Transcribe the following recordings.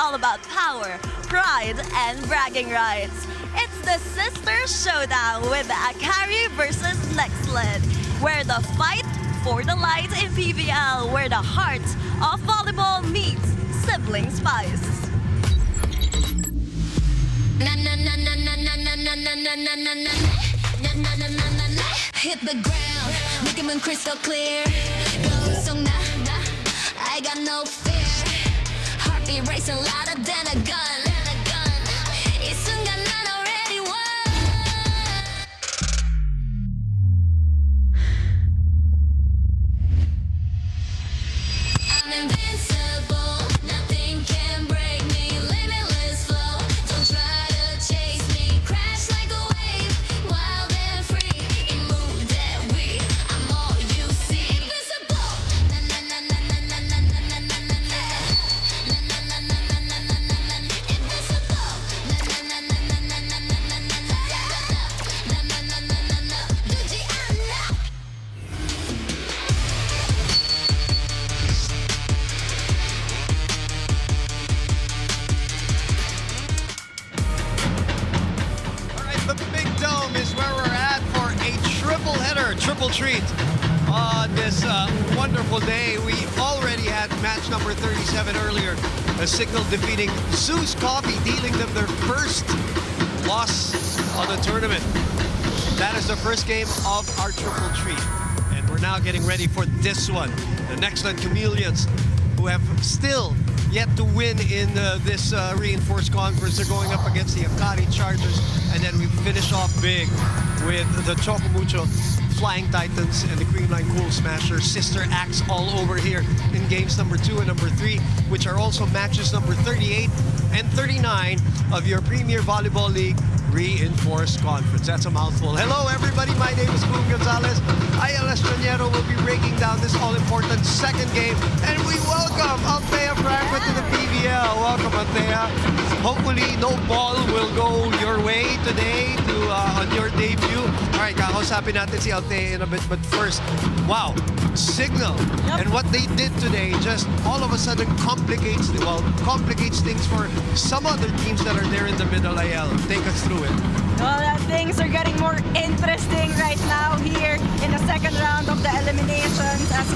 all about power, pride, and bragging rights. It's the Sister Showdown with Akari versus Nexled, where the fight for the light in PVL, where the heart of volleyball meets sibling spice. Hit the ground, make them crystal clear. Go so I got no fear. Heartbeat racing louder than a gun. 이 순간 난 already won. I'm invincible, nothing can break me. Limitless flow, don't try to chase me. Crash like a wave, wild and free. In mood that we, I'm all you see. Invincible, na na na na na na na na na na na na. Na na na na na na na na na. Invincible, na na na na na na na na na na. Na na na na na na. 두지 않아. The Big Dome is where we're at for a triple header, triple treat on this wonderful day. We already had match number 37 earlier, a Signal defeating Zeus Coffee, dealing them their first loss of the tournament. That is the first game of our triple treat, and we're now getting ready for this one. The Nexled Chameleons, who have still yet to win in this reinforced conference. They're going up against the Akari Chargers, and then we finish off big with the Chocomucho Flying Titans and the Creamline Cool Smashers. Sister acts all over here in games number 2 and number 3, which are also matches number 38 and 39 of your Premier Volleyball League Reinforced Conference. That's a mouthful. Hello, everybody. My name is Boom Gonzalez. ILS Traniero will be breaking down this all-important second game, and we welcome Althea Frankfurt to the PVL. Welcome, Althea. Hopefully, no ball will go your way today on your debut. All right, kakausapin natin si Althea in a bit, but first, wow, Signal and what they did today just all of a sudden complicates things for some other teams that are there in the middle. IL, take us through it. Well, things are getting more interesting right now here in the second round of the eliminations, as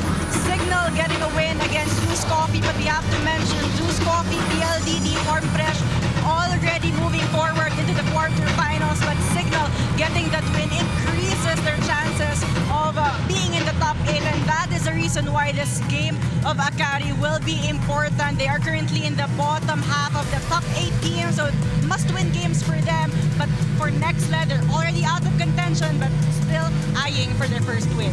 Signal getting a win against Zeus Coffee, but we have to mention Zeus Coffee, PLDD, Form Fresh, already moving forward into the quarterfinals, but Signal getting that win increases their chances of being in the top 8, and that is the reason why this game of Akari will be important. They are currently in the bottom half of the top 8 teams, so must-win games for them. But for Nexled, they're already out of contention, but still eyeing for their first win.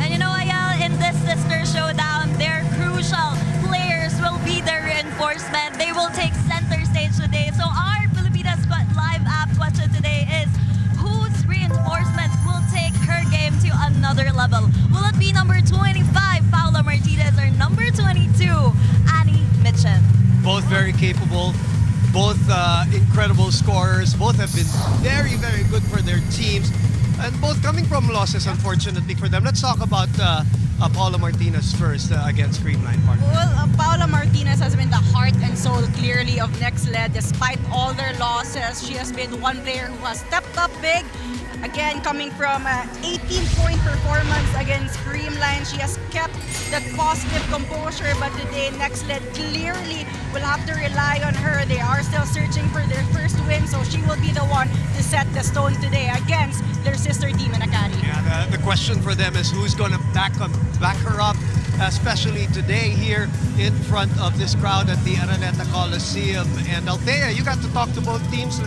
And you know, Ayal, in this Sister Showdown, their crucial players will be their reinforcement. They will take center stage today. So our Filipinas Live app question today is, whose reinforcement will take her game to another level? Will it be number 25, Paula Martinez, or number 22, Annie Mitchen? Both very capable, both incredible scorers. Both have been very, very good for their teams, and both coming from losses, unfortunately for them. Let's talk about Paula Martinez first against Creamline Park. Well, Paula Martinez has been the heart and soul clearly of Nexled. Despite all their losses, she has been one player who has stepped up big. Again, coming from an 18-point performance against Creamline, she has kept that positive composure, but today Nexled clearly will have to rely on her. They are still searching for their first win, so she will be the one to set the stone today against their sister team in Akari. Yeah, the question for them is who's going to back her up, especially today here in front of this crowd at the Araneta Coliseum. And Althea, you got to talk to both teams.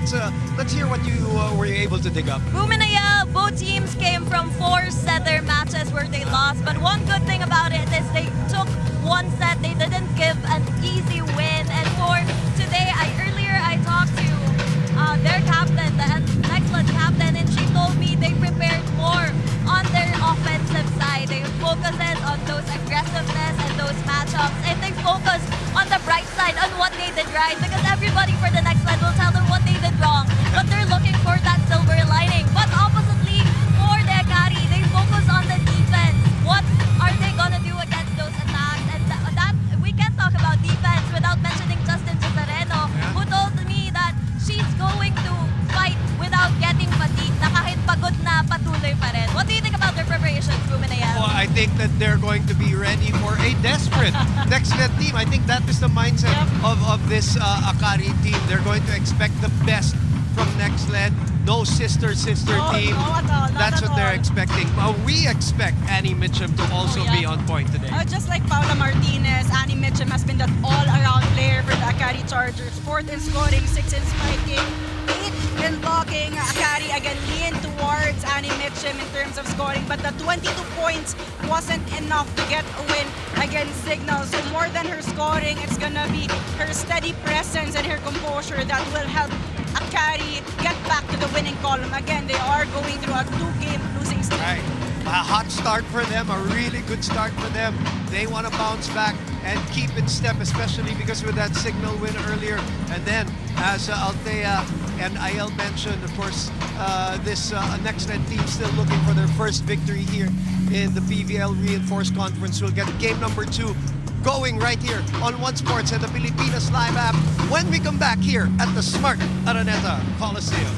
Let's hear what you were able to dig up. Boom and Ayala, both teams came from 4 setter matches where they lost. But one good thing about it is they took one set. They didn't give an easy win. And for today, earlier I talked to their captain, the Nexled captain, and she told me they prepared more on their offensive side. They focuses on those aggressiveness and those matchups, and they focus on the bright side, on what they did right, because everybody for the Nexled will tell them what they did wrong, but they're looking for that silver lining. But oppositely, for the Akari, they focus on the defense. What are they gonna do against those attacks? And that we can't talk about defense without mentioning Justin Cesare. favorite Nexled team. I think that is the mindset of this Akari team. They're going to expect the best from Nexled. No sister team. No at all, not That's at what they're all. expecting. We expect Annie Mitchum to also be on point today. Just like Paula Martinez, Annie Mitchum has been that all-around player for the Akari Chargers. 4th in scoring, 6th in spiking, 8th in blocking. Akari again leaned towards Annie Mitchum in terms of scoring, but the 22 points wasn't enough to get a win against Signal. So more than her scoring, it's gonna be her steady presence and her composure that will help Akari get back to the winning column. Again, they are going through a 2-game losing streak. Right. A hot start for them, a really good start for them. They want to bounce back and keep in step, especially because with that Signal win earlier. And then, as Althea and Ayel mentioned, of course, this Nexled team still looking for their first victory here in the PVL Reinforced Conference. We'll get game number 2 going right here on One Sports and the Pilipinas Live app when we come back here at the Smart Araneta Coliseum.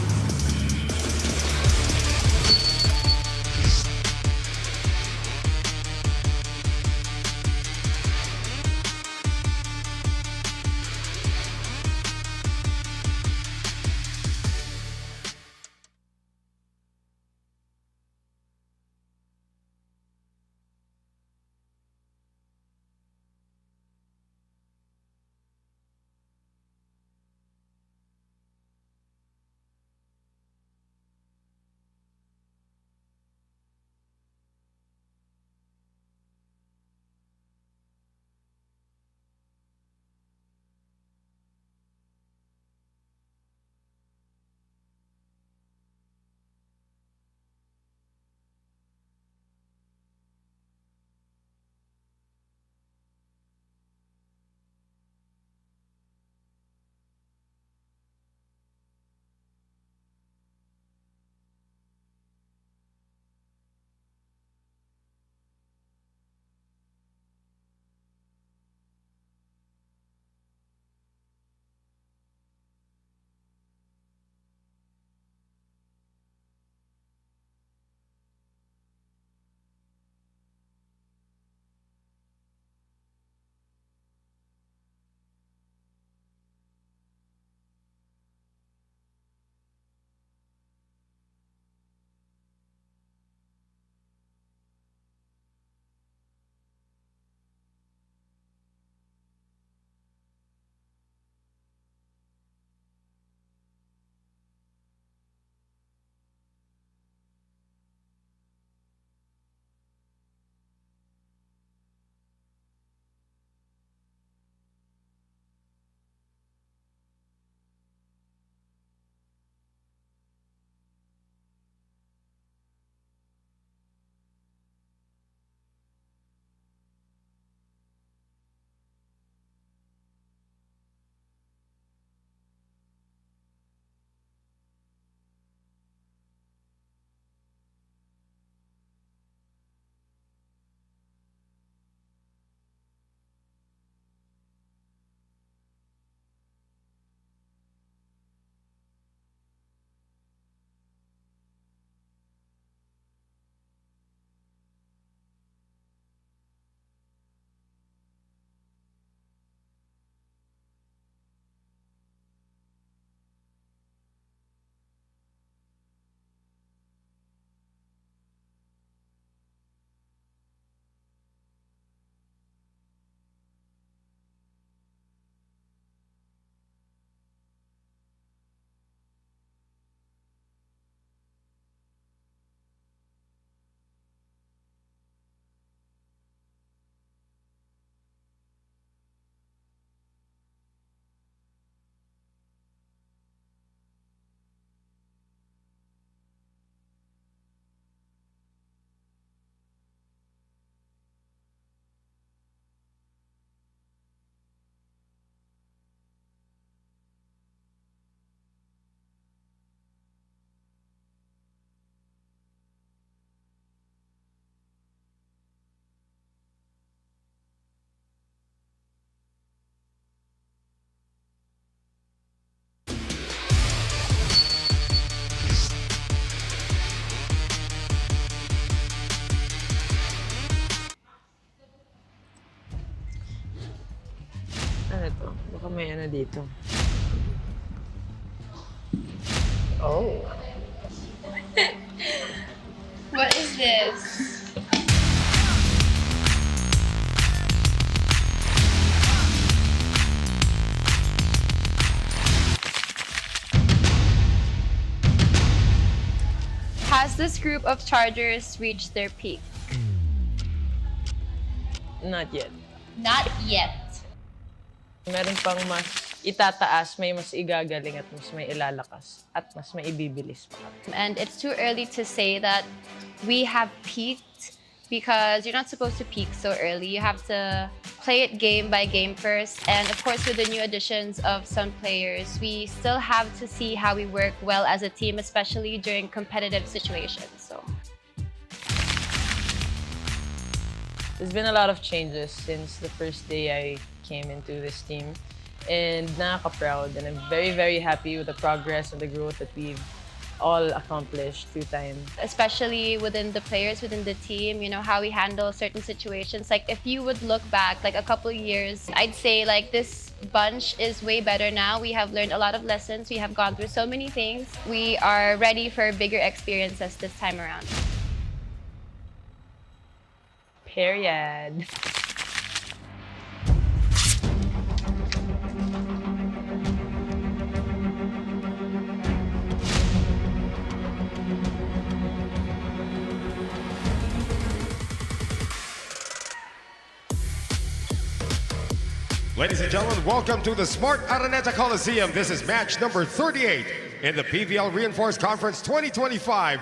dito. Baka may ano dito. Oh. What is this? Has this group of chargers reached their peak? Not yet. Not yet. Meron pang mas itataas, may mas igagaling at mas may ilalakas at mas may ibibilis pa. And it's too early to say that we have peaked because you're not supposed to peak so early. You have to play it game by game first. And of course, with the new additions of some players, we still have to see how we work well as a team, especially during competitive situations. So. There's been a lot of changes since the first day I came into this team. And nakaka-proud, and I'm very, very happy with the progress and the growth that we've all accomplished through time. Especially within the players, within the team, you know, how we handle certain situations. Like if you would look back like a couple of years, I'd say like this bunch is way better now. We have learned a lot of lessons. We have gone through so many things. We are ready for bigger experiences this time around. Period. Ladies and gentlemen, welcome to the Smart Araneta Coliseum. This is match number 38 in the PVL Reinforced Conference 2025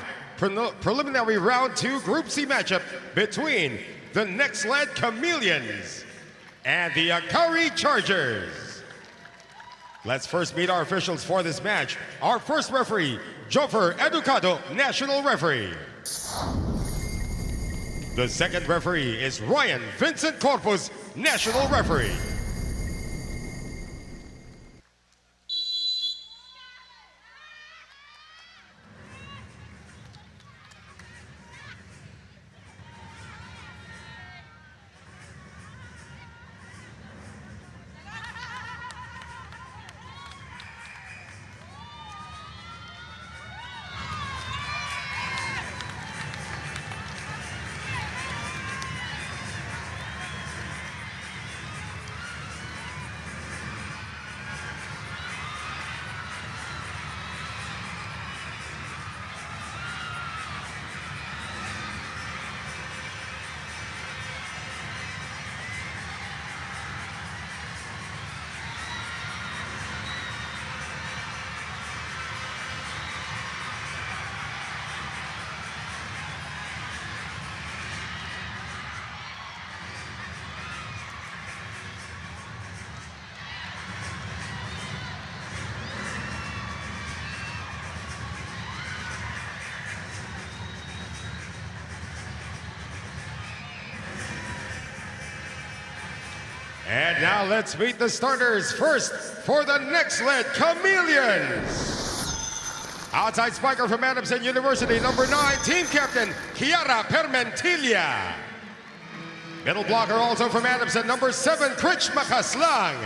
preliminary round 2 Group C matchup between the NXLED Chameleons and the Akari Chargers. Let's first meet our officials for this match. Our first referee, Jofer Educado, National Referee. The second referee is Ryan Vincent Corpus, National Referee. And now let's meet the starters. First, for the NXLED Chameleons. Outside spiker from Adamson University, number 9, team captain, Kiara Permentilla. Middle blocker also from Adamson, number 7, Krich Makaslang.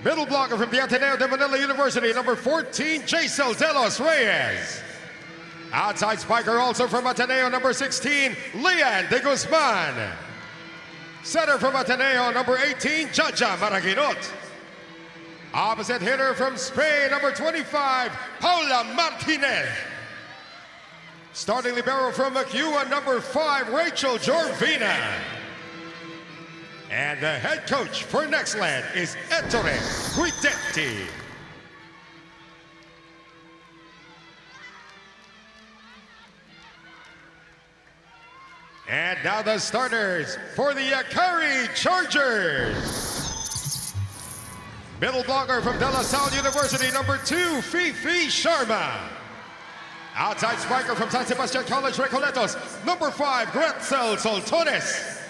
Middle blocker from the Ateneo de Manila University, number 14, Jaisel De Los Reyes. Outside spiker also from Ateneo, number 16, Leanne De Guzman. Setter from Ateneo, number 18, Jaja Maraginot. Opposite hitter from Spain, number 25, Paula Martinez. Starting libero from McEwen, number 5, Rachel Jorvina. And the head coach for NXLED is Ettore Guidetti. And now the starters for the Akari Chargers. Middle blocker from De La Salle University, number 2, Fifi Sharma. Outside spiker from San Sebastian College, Recoletos, number 5, Gretzel Soltones.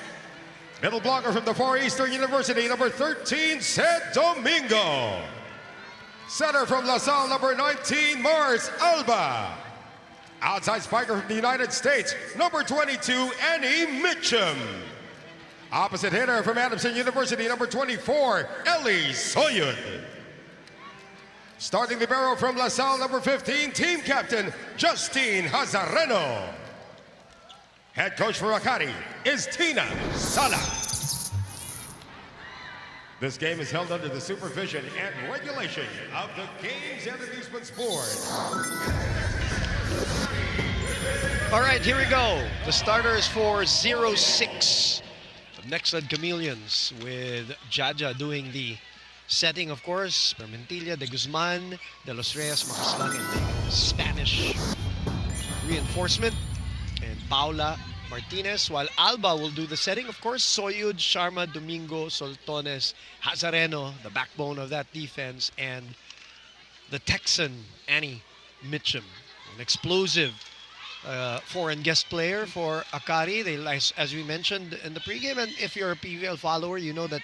Middle blocker from the Far Eastern University, number 13, Sed Domingo. Setter from La Salle, number 19, Mars Alba. Outside spiker from the United States, number 22, Annie Mitchum. Opposite hitter from Adamson University, number 24, Ellie Soyud. Starting the barrel from LaSalle, number 15, team captain, Justine Hazareno. Head coach for Akari is Tina Sala. This game is held under the supervision and regulation of the Games and Amusements Board. All right, here we go. The starters for 06. Nexled Chameleons with Jaja doing the setting, of course. Permentilla, De Guzman, De Los Reyes, Macaslang, and Spanish reinforcement. And Paula Martinez, while Alba will do the setting, of course. Soyud, Sharma, Domingo, Soltones, Hazareno, the backbone of that defense, and the Texan, Annie Mitchum, an explosive foreign guest player for Akari. They, as we mentioned in the pregame, and if you're a PVL follower, you know that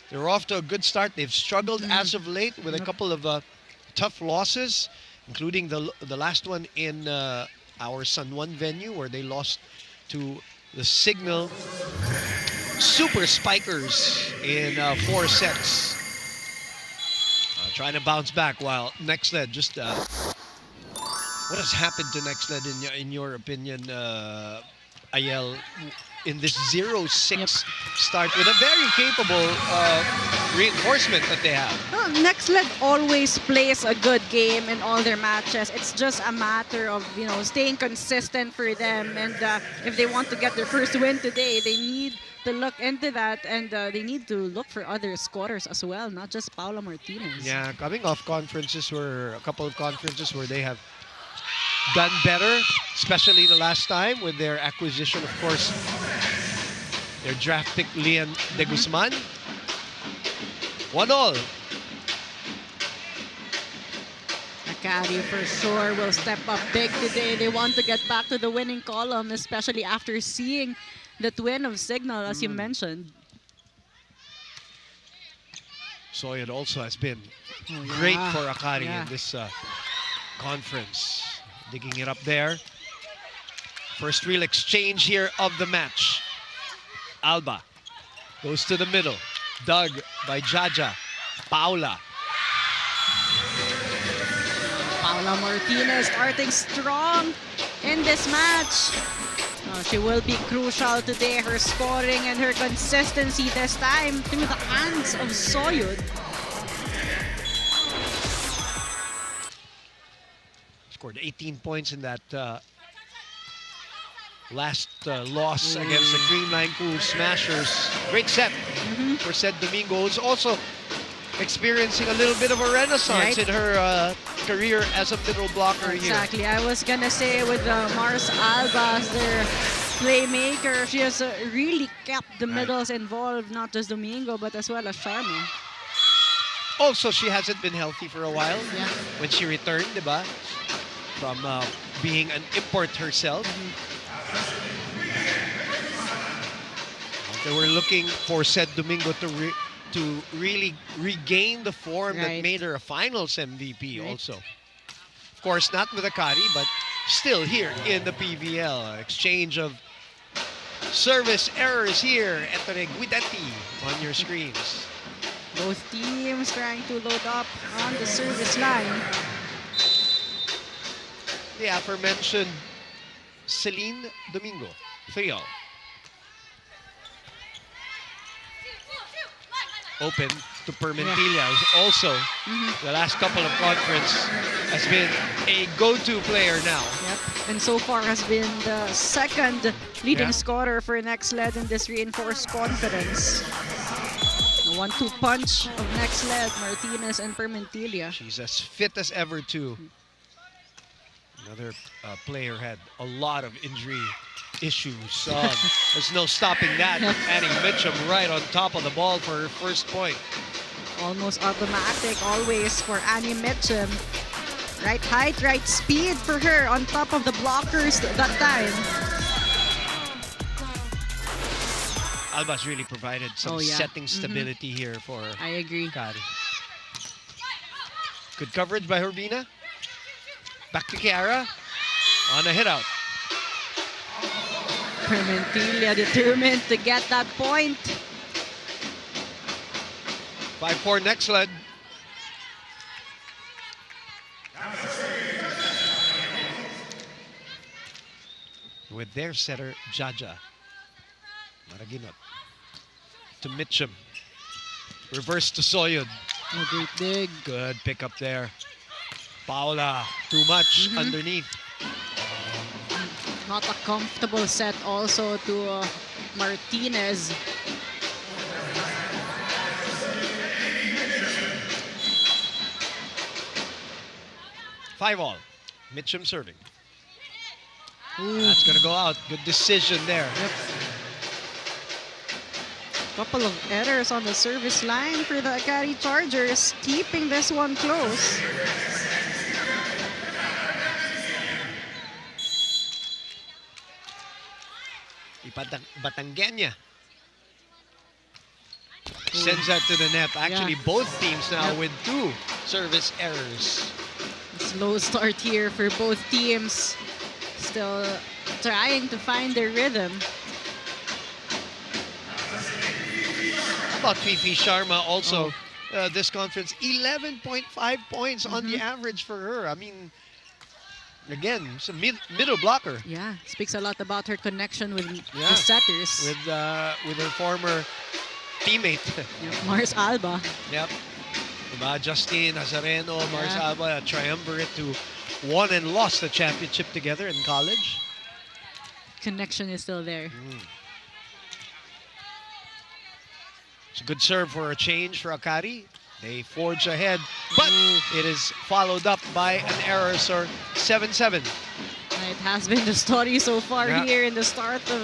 they're off to a good start. They've struggled as of late with a couple of tough losses, including the last one in our San Juan venue, where they lost to the Signal Super Spikers in 4 sets. Trying to bounce back, while Nexled just... what has happened to Nexled in your opinion, Ayel, in this 0-6 start with a very capable reinforcement that they have? Well, NXLED always plays a good game in all their matches. It's just a matter of, you know, staying consistent for them. And if they want to get their first win today, they need to look into that, and they need to look for other scorers as well, not just Paula Martinez. Yeah, coming off conferences where a couple of conferences where they have done better, especially the last time with their acquisition, of course, their draft pick Lian De Guzman. 1-1. Akari for sure will step up big today. They want to get back to the winning column, especially after seeing the twin of Signal, as you mentioned. Soyud also has been great for Akari in this conference. Digging it up there. First real exchange here of the match. Alba goes to the middle. Dug by Jaja. Paula. Paula Martinez starting strong in this match. She will be crucial today. Her scoring and her consistency this time through the hands of Soyud. Scored 18 points in that last loss against the Creamline Cool Smashers. Great set for Sed Domingo, who's also experiencing a little bit of a renaissance in her career as a middle blocker here. Exactly. I was going to say with Mars Alba as their playmaker, she has really kept the middles involved, not just Domingo, but as well as Sharma. Also, she hasn't been healthy for a while when she returned, diba? From being an import herself. They were looking for Sed Domingo to really regain the form that made her a finals MVP also. Of course, not with Akari, but still here in the PVL. Exchange of service errors here. Ettore Guidetti on your screens. Both teams trying to load up on the service line. The aforementioned Celine Domingo, 3-0. Open to Permentilla, who's also the last couple of conference has been a go-to player now. Yep, and so far has been the second leading scorer for NXLED in this reinforced conference. The 1-2 punch of NXLED, Martinez and Permentilla. She's as fit as ever too. Another player had a lot of injury issues. There's no stopping that. Annie Mitchum right on top of the ball for her first point. Almost automatic always for Annie Mitchum. Right height, right speed for her on top of the blockers that time. Alba's really provided some setting stability here for I agree. Akari. Good coverage by Urbina. Back to Kiara on a hit out. Permentilla determined to get that point. 5-4 Nexled. With their setter, Jaja. Maraginot. To Mitchum. Reverse to Soyud. A great dig. Good pick up there. Paula, too much underneath. Not a comfortable set also to Martinez. Five all. Mitchum serving. Ooh. That's going to go out. Good decision there. Yep. Couple of errors on the service line for the Akari Chargers, keeping this one close. Batangueña sends that to the net. Actually, both teams now with 2 service errors. Slow start here for both teams. Still trying to find their rhythm. How about Fifi Sharma also this conference? 11.5 points on the average for her. I mean, again, it's a middle blocker. Yeah, speaks a lot about her connection with the setters. With her former teammate. Yep, Mars Alba. Yep. Diba? Justine Nazareno, Mars Alba, a triumvirate who won and lost the championship together in college. Connection is still there. It's a good serve for a change for Akari. They forge ahead, but it is followed up by an error, so 7-7. It has been the story so far here in the start of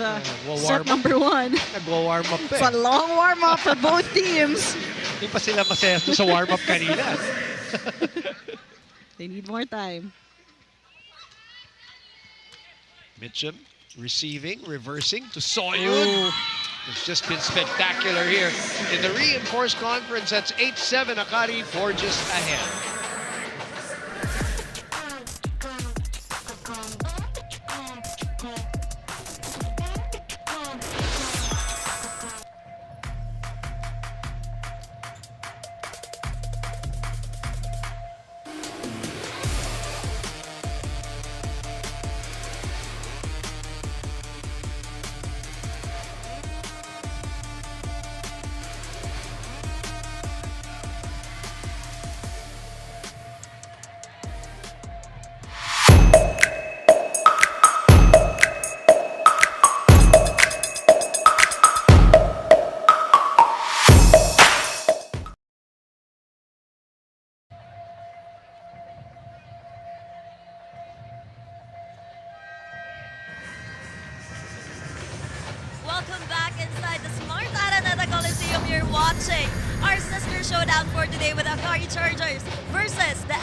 set number 1. Nag-warm up It's a long warm-up for both teams. Hindi pa sila masaya sa warm-up kanina. They need more time. Mitchum receiving, reversing to Soyud. It's just been spectacular here. In the reinforced conference, that's 8-7. Akari forges ahead. Welcome back inside the Smart Araneta Coliseum. You're watching our sister showdown for today with Akari Chargers versus the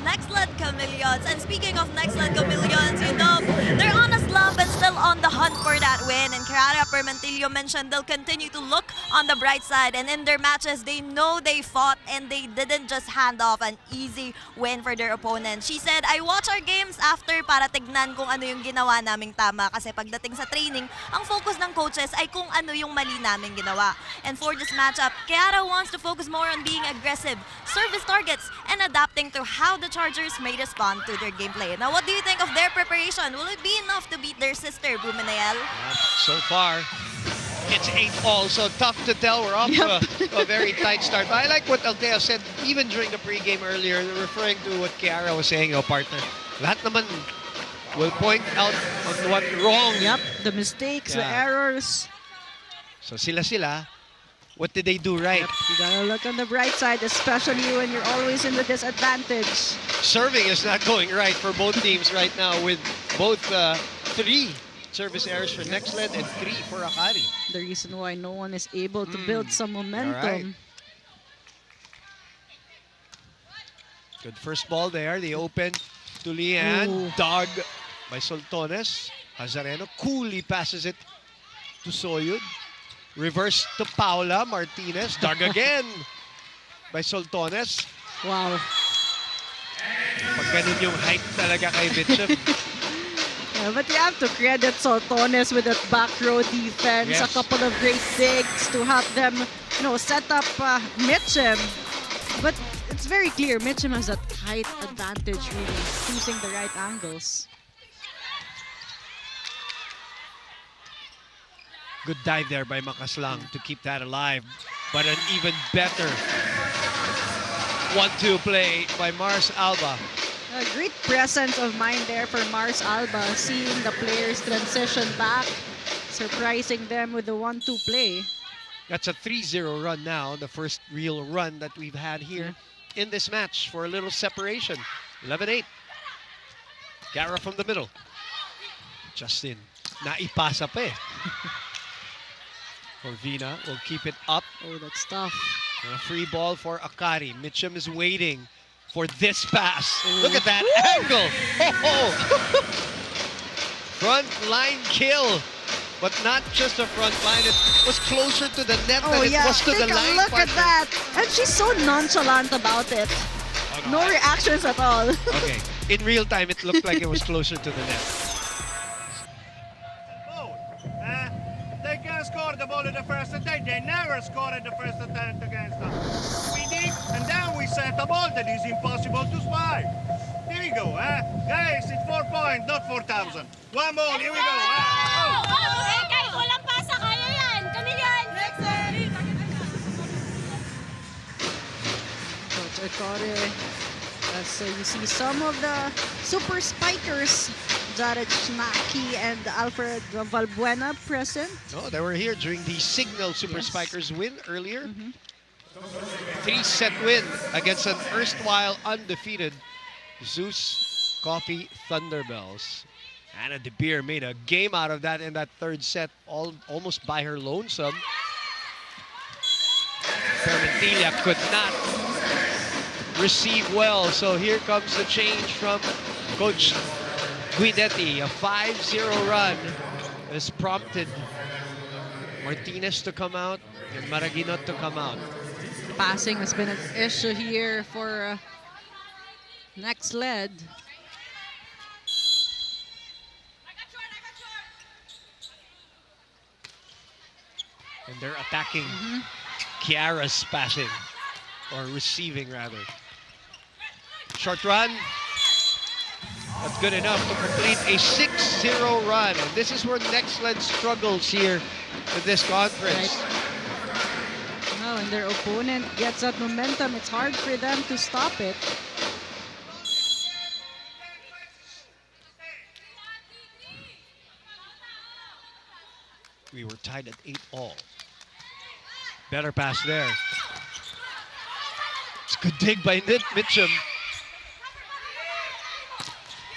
NXLED Chameleons. And speaking of NXLED Chameleons, you know, they're on a slump and still on the hunt for that win. And Kiara Permentilio mentioned they'll continue to look on the bright side. And in their matches, they know they fought and they didn't just hand off an easy win for their opponent. She said, I watch our games after para tignan kung ano yung ginawa naming tama. Kasi pagdating sa training, ang focus ng coaches ay kung ano yung mali naming ginawa. And for this matchup, Kiara wants to focus more on being aggressive, service targets, and adapting to how the Chargers may respond to their gameplay. Now, what do you think of their preparation? Will it be enough to beat their sister, Bumanayel? So far, it's 8-all, so tough to tell. We're off to a very tight start. But I like what Altea said, even during the pregame earlier, referring to what Kiara was saying, partner. Lahat naman will point out on what wrong. Yep, the mistakes, the errors. So sila, what did they do right? Yep, you gotta look on the bright side, especially when you're always in the disadvantage. Serving is not going right for both teams right now, with both 3 service errors for Nexled and 3 for Akari. The reason why no one is able to build some momentum. Good first ball there. The open to Lian. Dog by Soltones. Hazareno coolly passes it to Soyud. Reverse to Paula Martinez. Dog again by Soltones. Wow. Pag ganun yung height talaga kay Mitchum. Yeah, but you have to credit Soltones with that back row defense, Yes. a couple of great digs to help them, set up Mitchum. But it's very clear Mitchum has that height advantage, really, choosing the right angles. Good dive there by Makaslang to keep that alive. But an even better 1-2 play by Mars Alba. A great presence of mind there for Mars Alba, seeing the players transition back, surprising them with the 1-2 play. That's a 3-0 run now, the first real run that we've had here in this match for a little separation. 11-8. Gara from the middle. Justin, naipasa pa eh. Corvina will keep it up. Oh, that's tough. And a free ball for Akari. Mitchum is waiting for this pass. Look at that angle. Oh. Front line kill. But not just a front line. It was closer to the net Oh, than yeah. it was to Take the a line. look at partner. that. And she's so nonchalant about it. Oh, No reactions at all. Okay. In real time, it looked like it was closer to the net. They can score the ball in the first attempt. They never score in the first attempt against us. We dig and then we set a ball that is impossible to spy. Here we go, guys. It's 4 points, not 4,000. One ball. Here we go. Guys, walang pasa, kaya yan. Kami yan. Coach Akari, as you see some of the super spikers, Jared Schnacki and Alfred Valbuena present. No, they were here during the Signal Super Yes. Spikers win earlier. 3-set win against an erstwhile undefeated Zeus Coffee Thunderbells. Anna De Beer made a game out of that in that third set, almost by her lonesome. Fermentilla could not receive well, so here comes the change from Coach Guidetti. A 5-0 run has prompted Martinez to come out and Maraginot to come out. Passing has been an issue here for Nexled. And they're attacking Kiara's passing, or receiving rather. Short run. That's good enough to complete a 6-0 run. And this is where Nexled struggles here in this conference. No, and their opponent gets that momentum. It's hard for them to stop it. We were tied at 8-all. Better pass there. It's a good dig by Mitchum.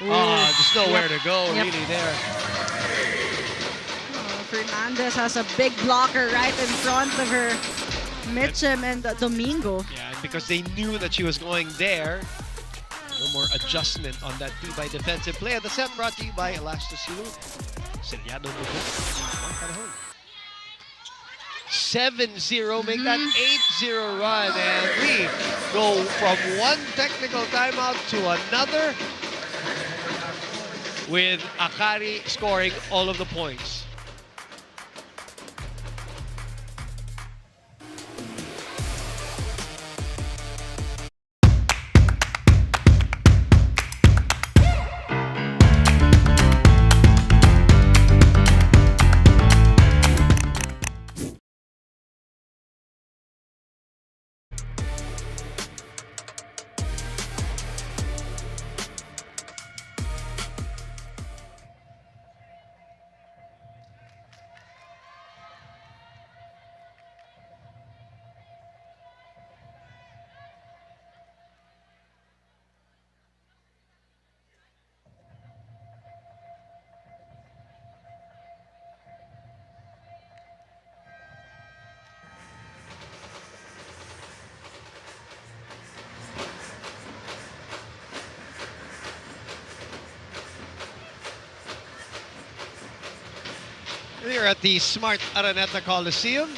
There's nowhere to go really there. Fernandez has a big blocker right in front of her. Mitchum and Domingo. Yeah, and because they knew that she was going there, no more adjustment on that Tibay defensive play. The set brought to you by Elastasilu. Seriado Mugo. 7-0, make that 8-0 run, and we go from one technical timeout to another with Akari scoring all of the points. Here at the Smart Araneta Coliseum,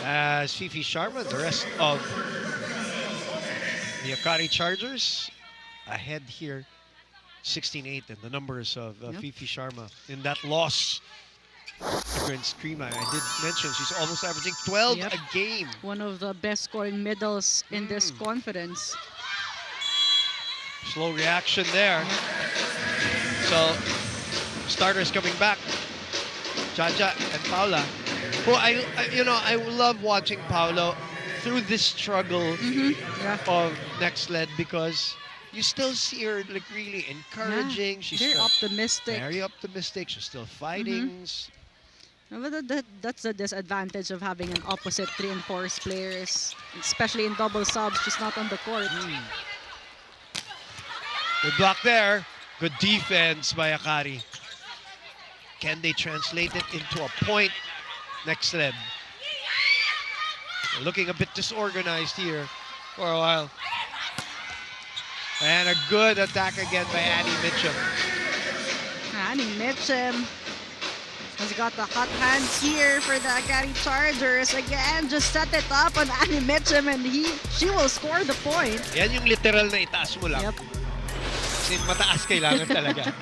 as Fifi Sharma, the rest of the Akari Chargers, ahead here 16-8 and the numbers of Fifi Sharma in that loss against Krima. I did mention she's almost averaging 12 Yep. a game. One of the best scoring middles in this conference. Slow reaction there. So starters coming back. Jaja and Paula. Who I love watching Paolo through this struggle Yeah. of NXLED because you still see her like really encouraging. Yeah. She's Very still optimistic. very optimistic. She's still fighting. But that's the disadvantage of having an opposite 3 and 4 players, especially in double subs. She's not on the court. Good block there. Good defense by Akari. Can they translate it into a point? NXLED. Looking a bit disorganized here for a while. And a good attack again by Annie Mitchum. Annie Mitchum has got the hot hands here for the Akari Chargers. Again, just set it up on Annie Mitchum and she will score the point. Yan yung literal na itaas mo lang. Yep. Kasi mataas kailangan talaga.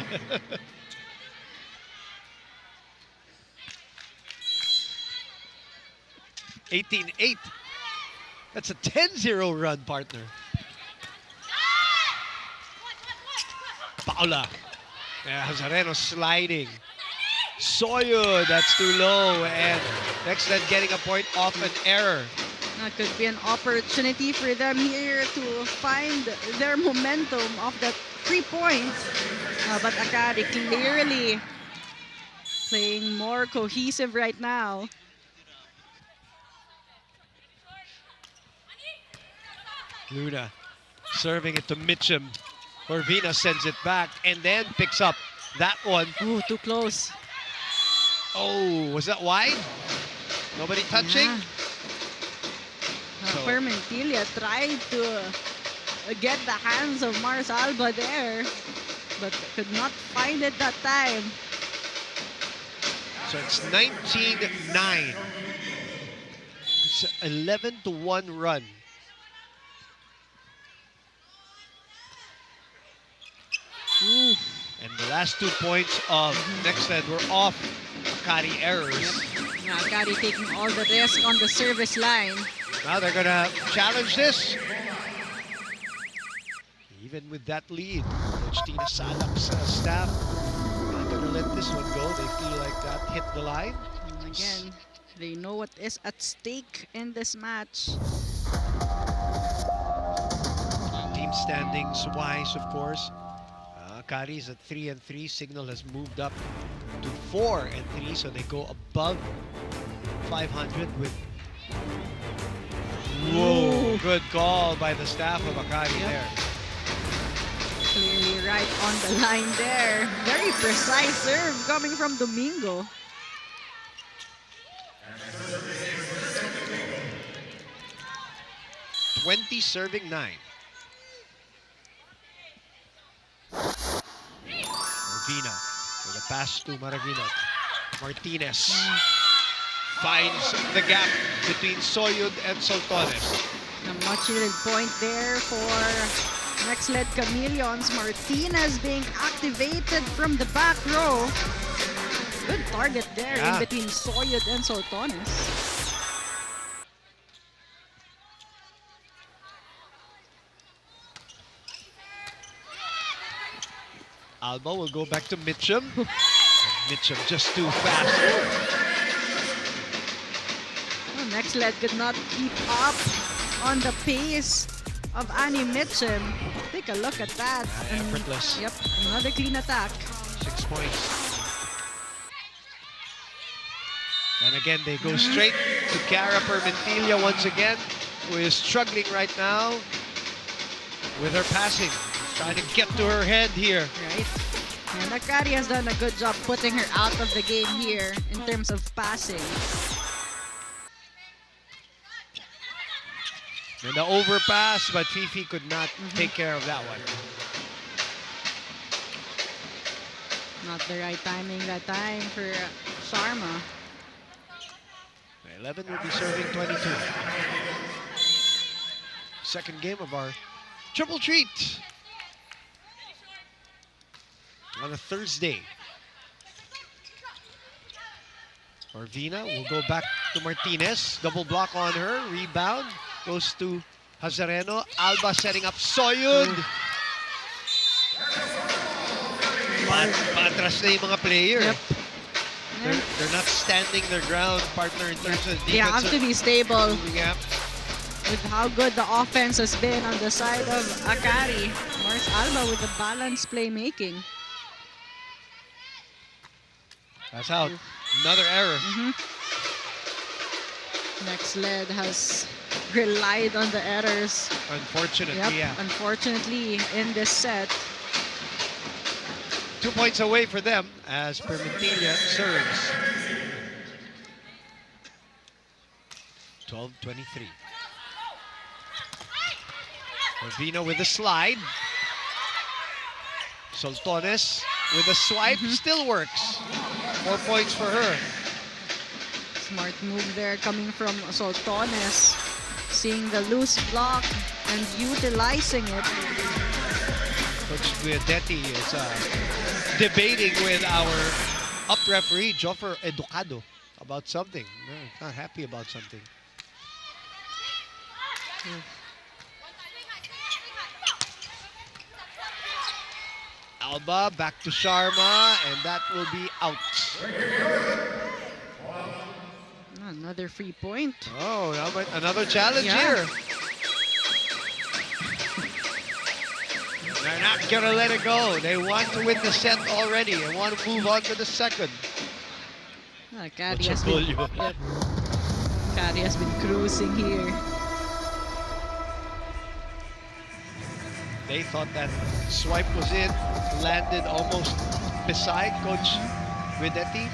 (18-8). That's a 10-0 run, partner. Paula. Yeah, Hazareno sliding. Soyud, that's too low. And NXLED getting a point off an error. That could be an opportunity for them here to find their momentum of that 3 points. But Akari clearly playing more cohesive right now. Luna serving it to Mitchum. Corvina sends it back and then picks up that one. Oh, too close. Oh, was that wide? Nobody touching? Yeah. Permentilia tried to get the hands of Mars Alba there, but could not find it that time. So it's 19-9. It's an 11-1 run. Ooh. And the last 2 points of NXLED were off Akari errors. Yeah, Akari taking all the risk on the service line. Now they're gonna challenge this. Even with that lead, Coach Tina Salak's staff not gonna let this one go. They feel like that hit the line. And again, they know what is at stake in this match. Team standings wise, of course. Akari's at 3-3. Signal has moved up to 4-3, so they go above 500 with. Whoa! Good call by the staff of Akari there. Clearly right on the line there. Very precise serve coming from Domingo. (20 serving 9). Marvina with a pass to Maravinot. Martinez finds the gap between Soyud and Soltones. A much needed point there for NXLED Chameleons. Martinez being activated from the back row. Good target there in between Soyud and Soltones. Alba will go back to Mitchum. Mitchum just too fast. Well, NXLED could not keep up on the pace of Annie Mitchum. Take a look at that. Effortless. Yep, another clean attack. 6 points. And again, they go straight to Cara Permentilia once again, who is struggling right now with her passing. Trying to get to her head here. Right. And Akari has done a good job putting her out of the game here in terms of passing. And the overpass, but Fifi could not take care of that one. Not the right timing that time for Sharma. 11 will be serving 22. Second game of our triple treat. on a Thursday. Orvina will go back to Martinez. Double block on her. Rebound goes to Hazareno. Alba setting up Soyud. Patras na yung mga player. Yep. They're not standing their ground, partner, in terms of defense. They have to be stable Yeah. with how good the offense has been on the side of Akari. Mars Alba with the balanced playmaking. That's out. Another error. Nexled has relied on the errors. Unfortunately, yeah. Unfortunately, in this set. 2 points away for them as Preliminaries serves. 12-23. Orvina with the slide. Soltones with a swipe, still works. 4 points for her. Smart move there coming from Soltones. Seeing the loose block and utilizing it. Coach Guidetti is debating with our up referee, Joffer Educado, about something. No, he's not happy about something. Alba back to Sharma, and that will be out. Another free point. Oh, another challenge Yeah. here. They're not gonna let it go. They want to win the set already and want to move on to the second. Akari has been cruising here. They thought that swipe was in, landed almost beside Coach Guidetti.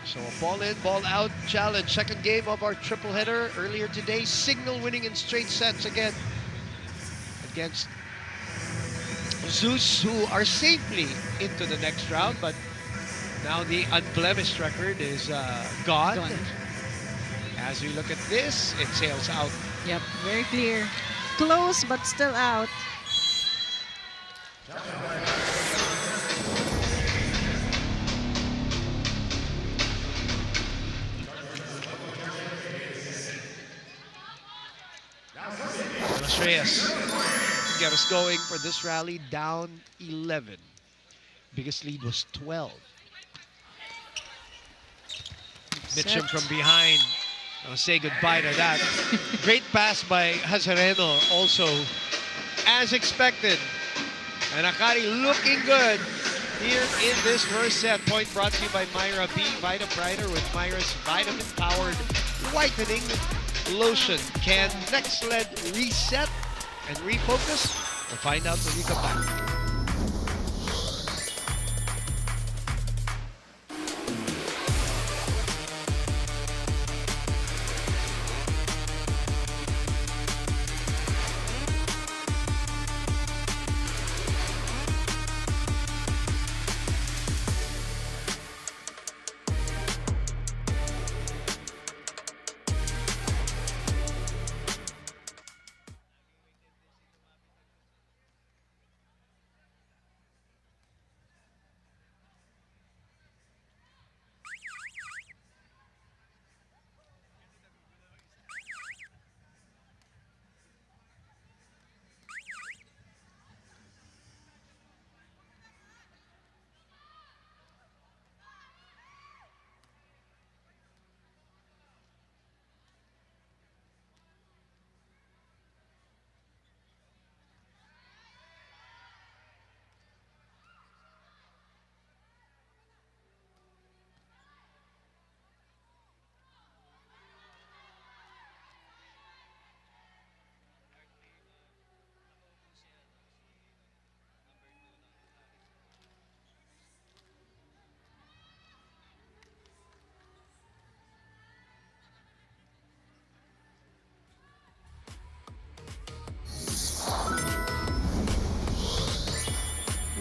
So a ball in, ball out challenge. Second game of our triple header earlier today. Signal winning in straight sets again against Zeus, who are safely into the next round, but now the unblemished record is gone. As we look at this, it sails out. Yep, very clear. Close, but still out. Reyes get us going for this rally, down 11. Biggest lead was 12. Mitchum from behind. I'll say goodbye to that. Great pass by Hazareno also, as expected. And Akari looking good here in this first set. Point brought to you by Myra B. Vita Brighter with Myra's vitamin-powered whitening lotion. Can NXLED reset and refocus? We'll find out when we come back.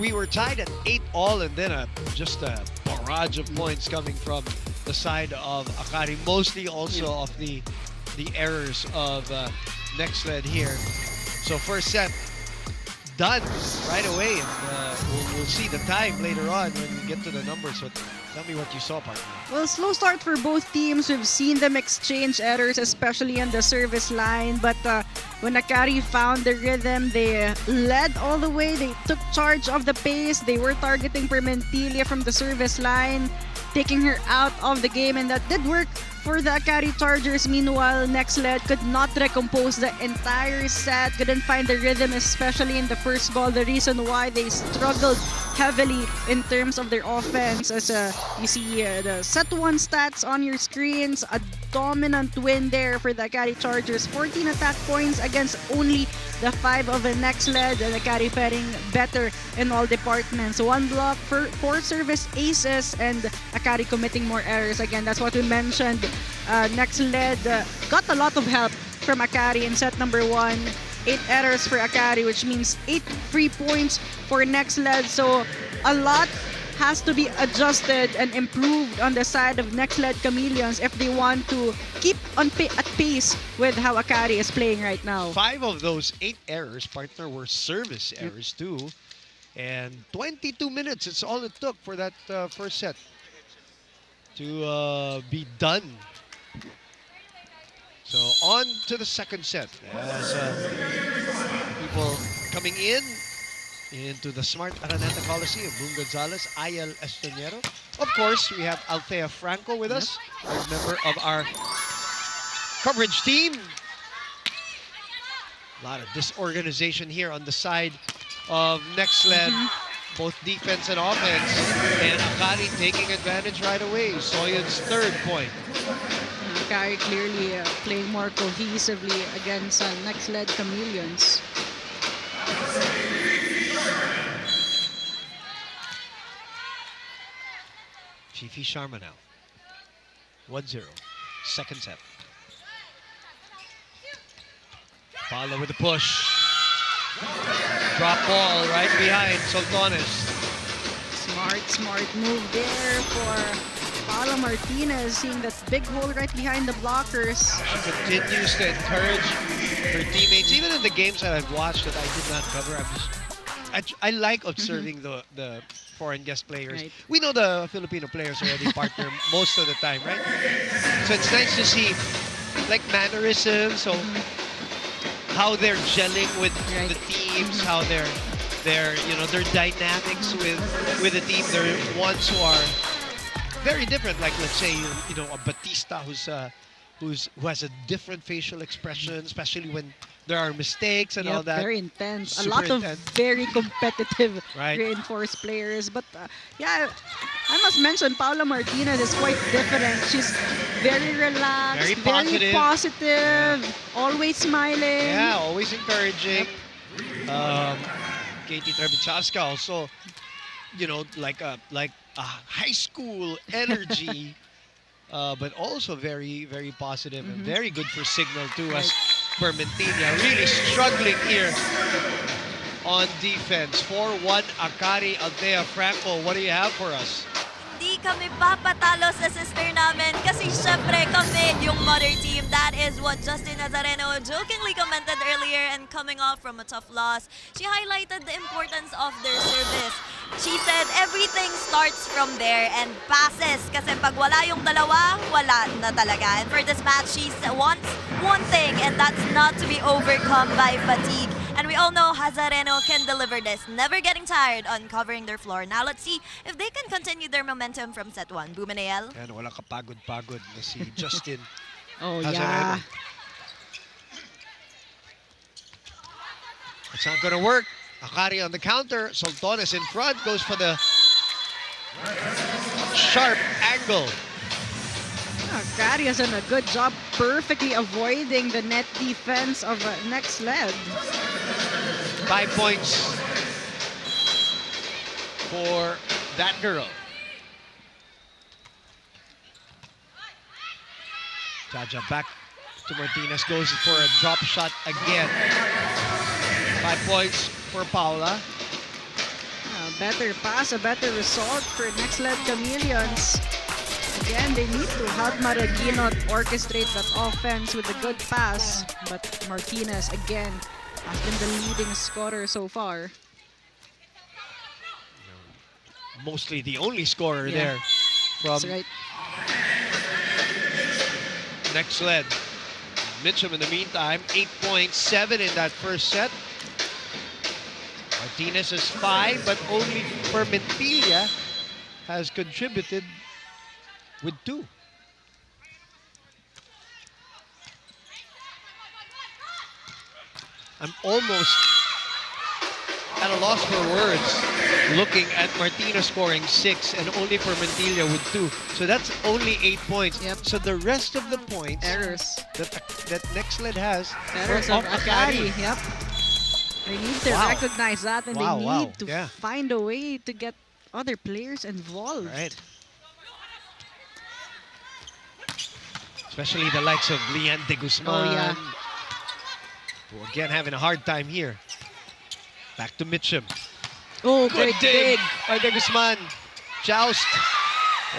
We were tied at 8-all, and then just a barrage of points coming from the side of Akari, mostly also of the errors of NXLED here. So first set done right away. And we'll see the time later on when we get to the numbers. But tell me what you saw, partner. Well, slow start for both teams. We've seen them exchange errors, especially on the service line. But when Akari found the rhythm, they led all the way. They took charge of the pace. They were targeting Permentilia from the service line, taking her out of the game, and that did work for the Akari Chargers. Meanwhile, NXLED could not recompose the entire set, couldn't find the rhythm, especially in the first ball. The reason why they struggled heavily in terms of their offense, as you see the set 1 stats on your screens, a dominant win there for the Akari Chargers. 14 attack points against only the 5 of the NXLED, and Akari faring better in all departments. 1 block for 4 service aces, and Akari committing more errors. Again, that's what we mentioned. NXLED got a lot of help from Akari in set number 1. 8 errors for Akari, which means 8 free points for NXLED. So a lot has to be adjusted and improved on the side of NXLED Chameleons if they want to keep on at pace with how Akari is playing right now. 5 of those 8 errors, partner, were service errors too. And 22 minutes, it's all it took for that first set to be done. So on to the second set as people coming into the Smart Araneta Coliseum. Boom Gonzalez, Ayel Estonero. Of course, we have Althea Franco with us, a member of our coverage team. A lot of disorganization here on the side of NXLED, both defense and offense. And Akari taking advantage right away. Soyun's 3rd point. Akari clearly playing more cohesively against NXLED Chameleons. Fifi Sharma now. 1-0. Second set. Paula with the push. Drop ball right behind Soltones. Smart move there for Paula Martinez, seeing that big hole right behind the blockers. She continues to encourage her teammates, even in the games that I've watched that I did not cover. I like observing the foreign guest players. Right. We know the Filipino players already partner most of the time, right? So it's nice to see like mannerisms, so how they're gelling with the teams, how their dynamics with the team. They're ones who are very different. Like let's say a Batista who has a different facial expression, especially when there are mistakes and all that. Very intense. Super a lot intense. of very competitive reinforced players. But yeah, I must mention Paula Martinez is quite different. She's very relaxed, very positive, always smiling. Yeah, always encouraging. Katie Trebichaska also, like a high school energy, but also very, very positive and very good for signal too, as Permentilia really struggling here on defense. 4-1 Akari. Althea Franco, what do you have for us? Hindi kami papatalo sa sister namin kasi syempre kami yung mother team. That is what Justin Nazareno jokingly commented earlier, and coming off from a tough loss, she highlighted the importance of their service. She said everything starts from there and passes kasi pag wala yung dalawa, wala na talaga. And for this match, she wants one thing, and that's not to be overcome by fatigue. And we all know Hazareno can deliver this, never getting tired on covering their floor. Now let's see if they can continue their momentum from set 1. Bumanayel. And walang kapagod-pagod na si Justin Oh, Hazareno. yeah. It's not gonna work. Akari on the counter. Soltones in front, goes for the sharp angle. Akari has done a good job perfectly avoiding the net defense of NXLED. 5 points for that girl. Jaja back to Martinez, goes for a drop shot again. 5 points for Paula. A better pass, a better result for NXLED Chameleons. Again, they need to help Maragino orchestrate that offense with a good pass. But Martinez, again, has been the leading scorer so far. Mostly the only scorer Yeah. there from That's right. Nexled. Mitchum in the meantime, 8 points, 7 in that first set. Martinez is 5, but only Permentilia has contributed with 2. I'm almost at a loss for words looking at Martinez scoring 6 and only Permentilia with 2. So that's only 8 points. Yep. So the rest of the points Errors. that Nexled has Errors are of Akari. Yep. They need to Wow. recognize that, and Wow, they wow. need to Yeah. find a way to get other players involved. Right. Especially the likes of Lian de Guzman. Oh, yeah. Who again having a hard time here. Back to Mitchum. Oh, Good big, dig big. by de Guzman. Joust.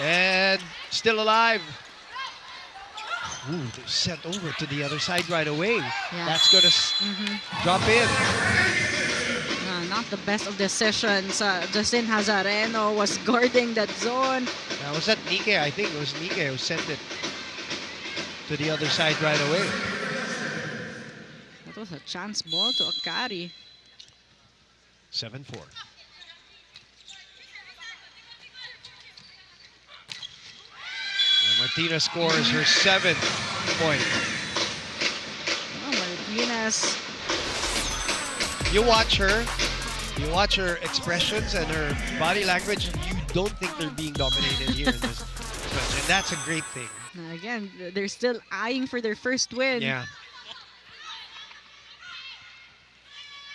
And still alive. Ooh, they're sent over to the other side right away. Yeah. That's going to drop in. Not the best of decisions. Justin Hazareno was guarding that zone. Was that Nike? I think it was Nike who sent it to the other side right away. That was a chance ball to Akari. 7-4. And Martina scores her 7th point. Oh, Martinez. You watch her expressions and her body language, you don't think they're being dominated here in this match. And that's a great thing. Again, they're still eyeing for their first win. Yeah.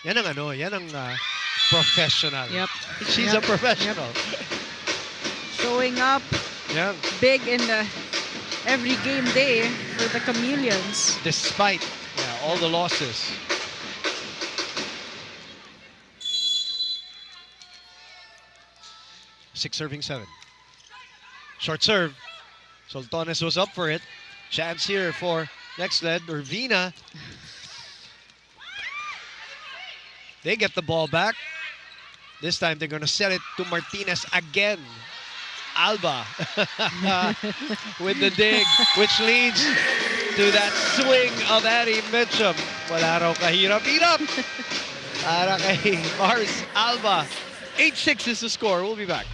Yan ang professional. Yep. She's Yep. a professional. Showing up Yeah. big in the every game day for the Chameleons. Despite all the losses. Six serving 7. Short serve. Soltones was up for it. Chance here for Nexled or Vina. They get the ball back. This time they're going to set it to Martinez again. Alba with the dig, which leads to that swing of Eddie Mitchum. Wala raw kahirap-hirap para kay Mars Alba. 8-6 is the score. We'll be back.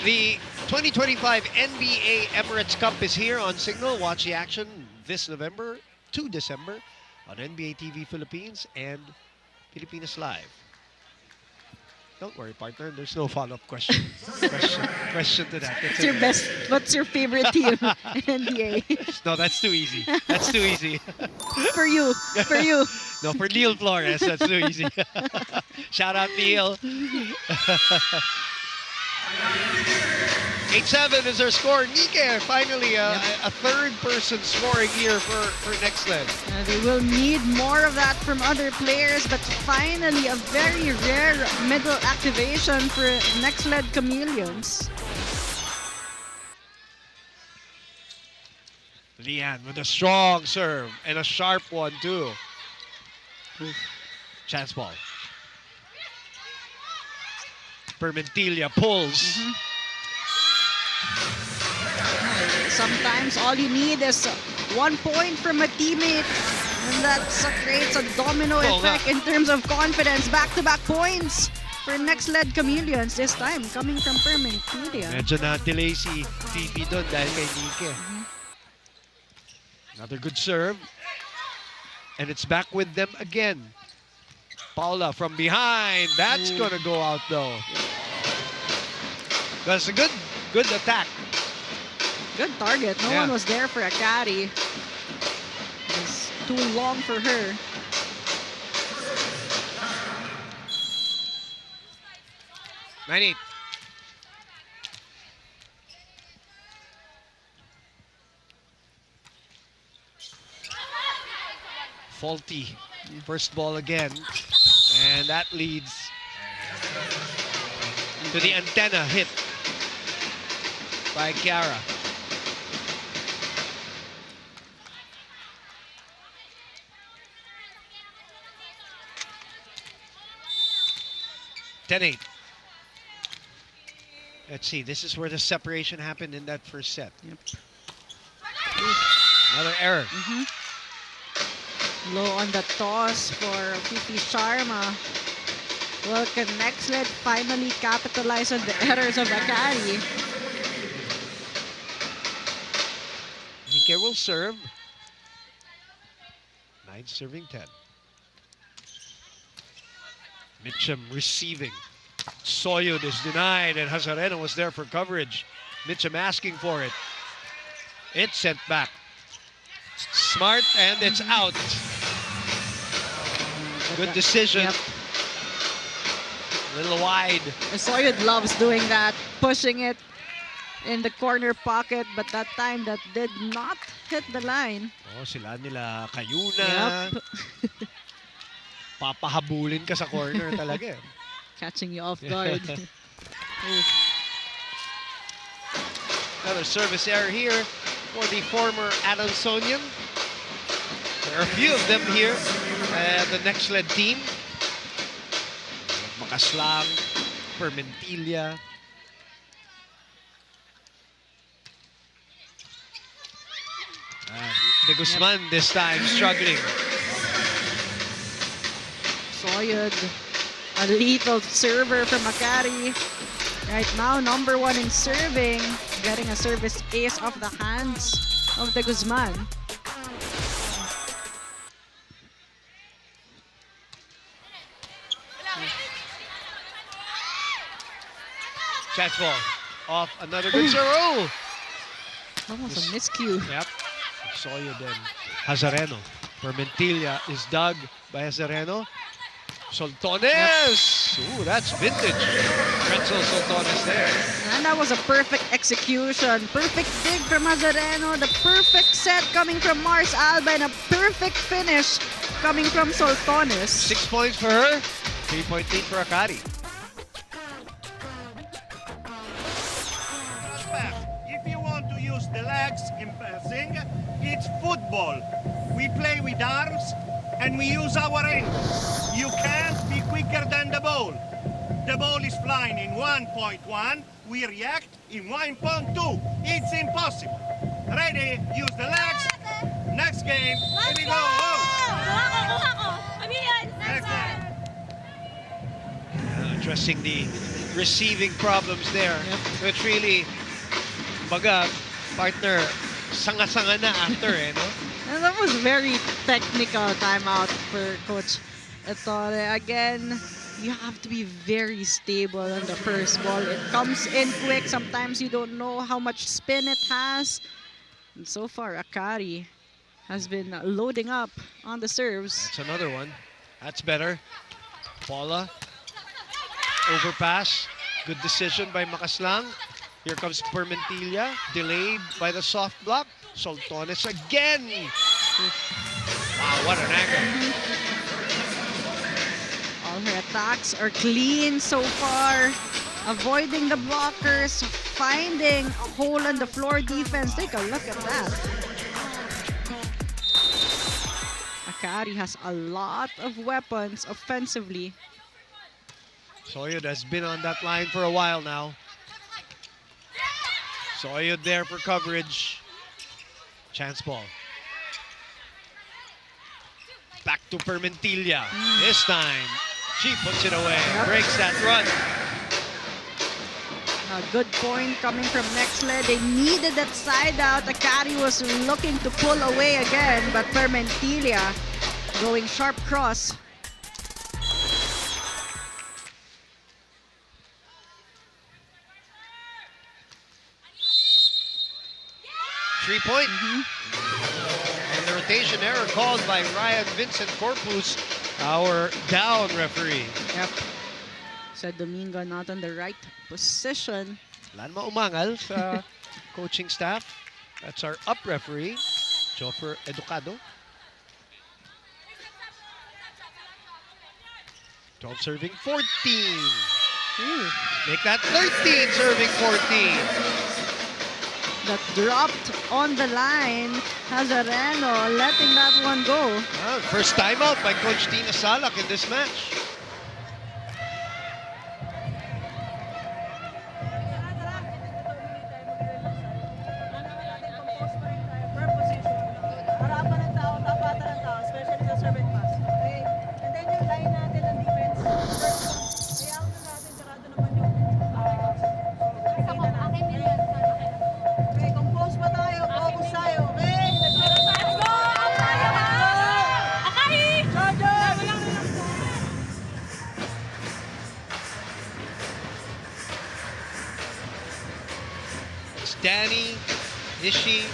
The 2025 NBA Emirates Cup is here on Signal. Watch the action this November to December on NBA TV Philippines and Pilipinas Live. Don't worry, partner. There's no follow-up question. question to that. What's your best? What's your favorite team in NBA? No, that's too easy. That's too easy. For you. For you. No, for Neil Flores, that's too easy. Shout out, Neil. 8-7 is our score. Nike, finally a third person scoring here for Nexled. They will need more of that from other players, but finally a very rare middle activation for Nexled Chameleons. Lian with a strong serve and a sharp one too. Chance ball. Permentilia pulls. Sometimes all you need is 1 point from a teammate, and that creates a domino effect in terms of confidence. Back-to-back points for Nexled Chameleons this time, coming from Preliminaries. Medyo na-delay si Fifi doon dahil kay Nike. Another good serve. And it's back with them again. Paula from behind. That's gonna go out though. That's a good attack. Good target. No one was there for Akari. It was too long for her. 9-8. Faulty. First ball again. And that leads to the antenna hit by Kiara. (10-8). Let's see, this is where the separation happened in that first set. Yep. Another error. Low on the toss for Fifi Sharma. Well, can Nexled finally capitalize on the errors of Akari? Nike will serve. 9 serving 10. Mitchum receiving. Soyud is denied and Hazareno was there for coverage. Mitchum asking for it. It's sent back. Smart and it's out. Good decision. Yep. A little wide. Soyud loves doing that, pushing it in the corner pocket, but that time that did not hit the line. Oh, sila nila Kayuna. Yep. Papahabulin ka sa corner talaga. Catching you off guard. Another service error here for the former Adamsonian. There are a few of them here at the NXLED team. Makaslang, Permentilia. De Guzman this time struggling. Soyud, a lethal server from Akari. Right now, #1 in serving, getting a service ace off the hands of De Guzman. Chance ball off another good serve. Oh! That was a miscue. Yep. Soyud then. Hazareno. Permentilia is dug by Hazareno. Soltones! Ooh, that's vintage. Renzo Soltones there. And that was a perfect execution. Perfect dig from Hazareno. The perfect set coming from Mars Alba. And a perfect finish coming from Soltones. 6 points for her. 3-point lead for Akari. If you want to use the legs in passing, it's football. We play with arms and we use our angles. You can't be quicker than the ball. The ball is flying in 1.1. We react in 1.2. It's impossible. Ready? Use the legs. Next game. Here we go. Next game. Addressing the receiving problems there. Which really, baga, partner, sanga-sanga na after no? And that was very technical timeout for Coach Ettore. Again, you have to be very stable on the first ball. It comes in quick. Sometimes you don't know how much spin it has. And so far, Akari has been loading up on the serves. That's another one. That's better. Paula. Overpass. Good decision by Makaslang. Here comes Permentilia. Delayed by the soft block. Soltones again. Wow, what an angle. All her attacks are clean so far. Avoiding the blockers. Finding a hole in the floor defense. Take a look at that. Akari has a lot of weapons offensively. Soyud has been on that line for a while now. Soyud there for coverage. Chance ball. Back to Permentilia. This time, She puts it away, breaks that run. A good point coming from Nexled. They needed that side out. Akari was looking to pull away again, but Permentilia going sharp cross. Three-point. And the rotation error called by Ryan Vincent Corpus, our down referee. Yep. Said Domingo not on the right position. Wala naman umangal sa coaching staff. That's our up referee, Joffer Educado. 12 serving 14. Make that 13 serving 14. That dropped on the line. Hazareno letting that one go. First timeout by Coach Tina Salak in this match. Danny, Nishi,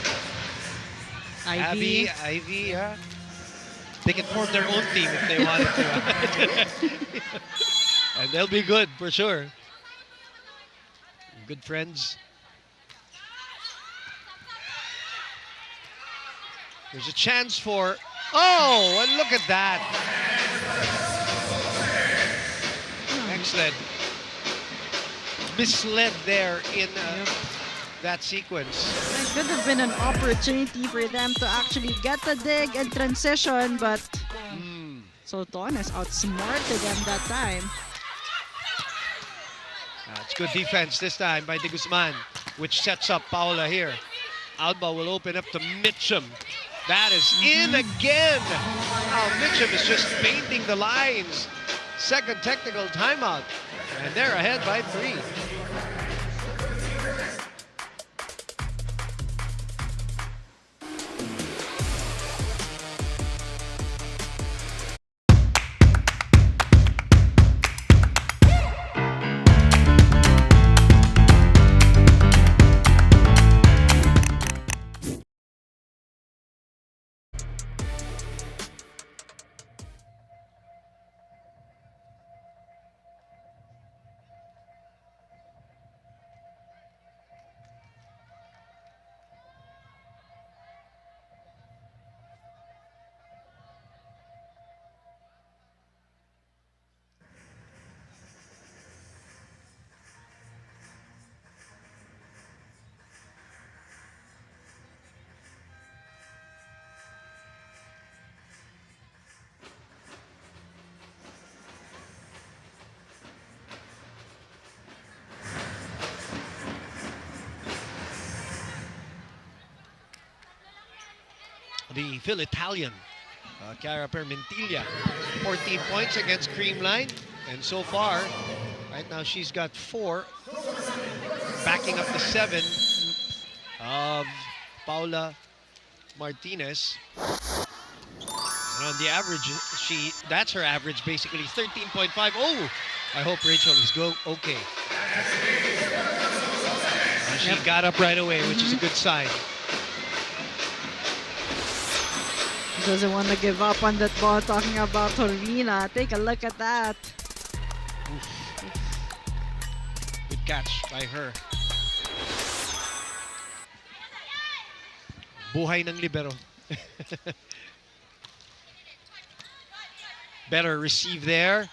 Abby, Ivy, yeah. They can form their own team if they wanted to. And they'll be good for sure. Good friends. There's a chance for, oh, and look at that. NXLED misled there in that sequence. It could have been an opportunity for them to actually get the dig and transition, but Sotones outsmarted them that time. It's good defense this time by De Guzman, which sets up Paula here. Alba will open up to Mitchum. That is in again. Mitchum is just painting the lines. Second technical timeout. And they're ahead by 3. The Phil-Italian, Chiara Permentilia, 14 points against Creamline. And so far, right now she's got 4, backing up the 7 of Paula Martinez. And on the average, that's her average, basically 13.5. Oh, I hope Rachel is okay. And she got up right away, which is a good sign. Doesn't want to give up on that ball, talking about Torvina. Take a look at that. Good catch by her. Buhay ng libero. Better receive there.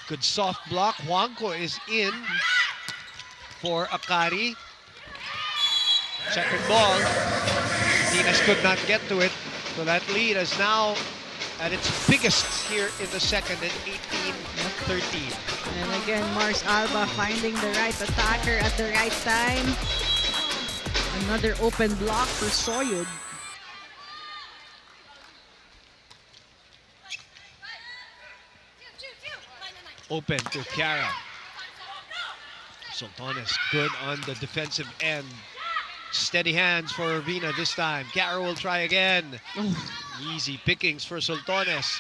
Good soft block. Juanco is in for Akari. Second ball. Dinas could not get to it. So that lead is now at its biggest here in the second at 18-13. And again, Mars Alba finding the right attacker at the right time. Another open block for Soyud. open to Kiara. Sultanes good on the defensive end. Steady hands for Urbina this time. Kiara will try again. Easy pickings for Sultanes.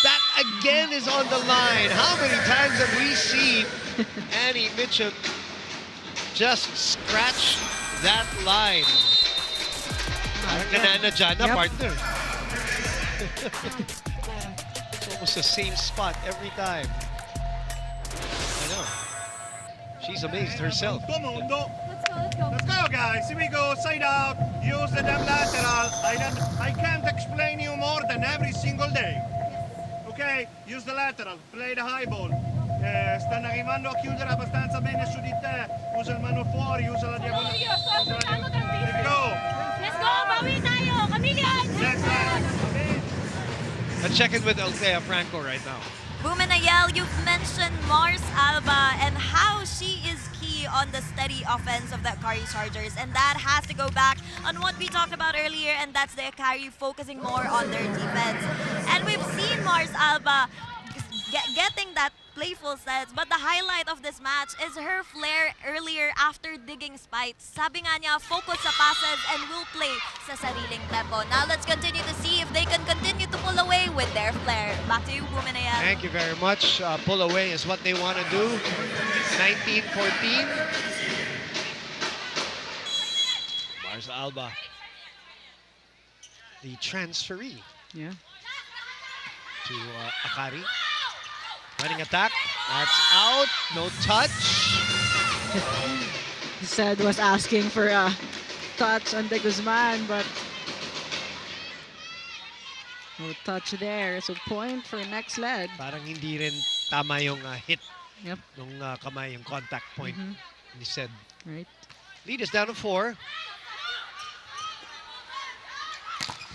That again is on the line. How many times have we seen Annie Mitchum just scratch that line? Parang nananadya na, partner. It's almost the same spot every time. I know. She's amazed herself. Comondo. Let's go, guys. Here we go. Side out. Use the damn lateral. I can't explain you more than every single day. Ok? Use the lateral. Play the high ball. Stanno arrivando a chiudere abbastanza bene su di te. Usa il mano fuori, usa la diagonale. Let's go. Let's go, bawi tayo, Chameleons! Next line. Let's check in with Althea Franco right now. Bumanayel, you've mentioned Mars Alba and how she is key on the steady offense of the Akari Chargers, and that has to go back on what we talked about earlier, and that's the Akari focusing more on their defense. And we've seen Mars Alba getting that playful sets, but the highlight of this match is her flair earlier after digging spikes. Sabi nga niya, focus sa passes and will play sa sariling tempo. Now let's continue to see if they can continue to pull away with their flair. Back to you, Bumanayel. Thank you very much. Pull away is what they want to do. 19-14. Mars Alba, the transferee Yeah. to Akari. Running attack. That's out. No touch. Said was asking for a touch on De Guzman, but no touch there. So point for Nexled. Parang hindi rin tama yung hit Yep. nung kamay, yung contact point. He said. Right. Lead is down to 4.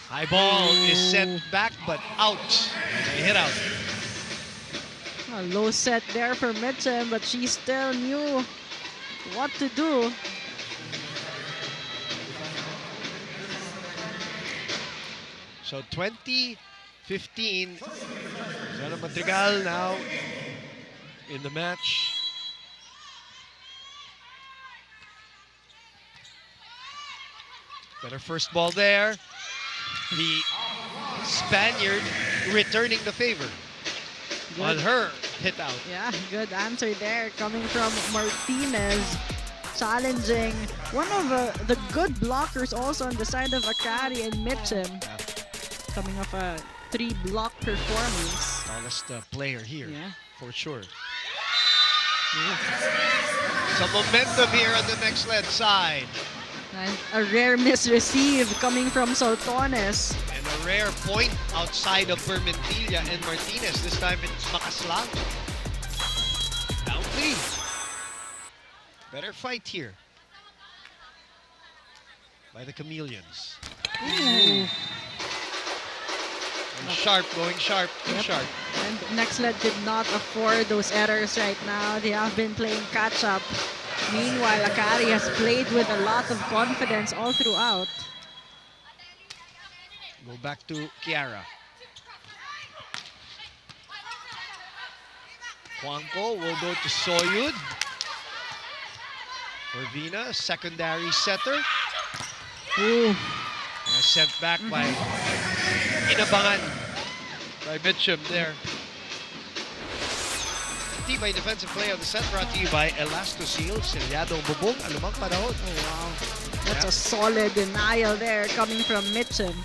High ball is sent back, but out. They hit out. A low set there for Mitchum, but she still knew what to do. So 20-15. Zona Madrigal now in the match. Better first ball there. The Spaniard returning the favor on her hit out. Yeah, good answer there coming from Martinez. Challenging one of the good blockers also on the side of Akari and Mitchum. Coming off a 3-block performance. Tallest player here, Yeah. for sure. Some momentum here on the Nexled side. And a rare miss receive coming from Sultanes. And a rare point outside of Vermentilla and Martinez. This time it's Makaslang. Down 3. Better fight here by the Chameleons. Ooh. And sharp, going sharp, too Yep. sharp. And Nexled did not afford those errors right now. They have been playing catch-up. Meanwhile, Akari has played with a lot of confidence all throughout. Go back to Kiara. Juanco will go to Soyud. Corvina, secondary setter. Ooh. Sent back by Inabangan by Mitchum there. Tibay defensive play of the set brought to you by Elastoseal, Selyadong Bubong, Alumang Panahon. Oh, wow. That's a solid denial there coming from Mitchum.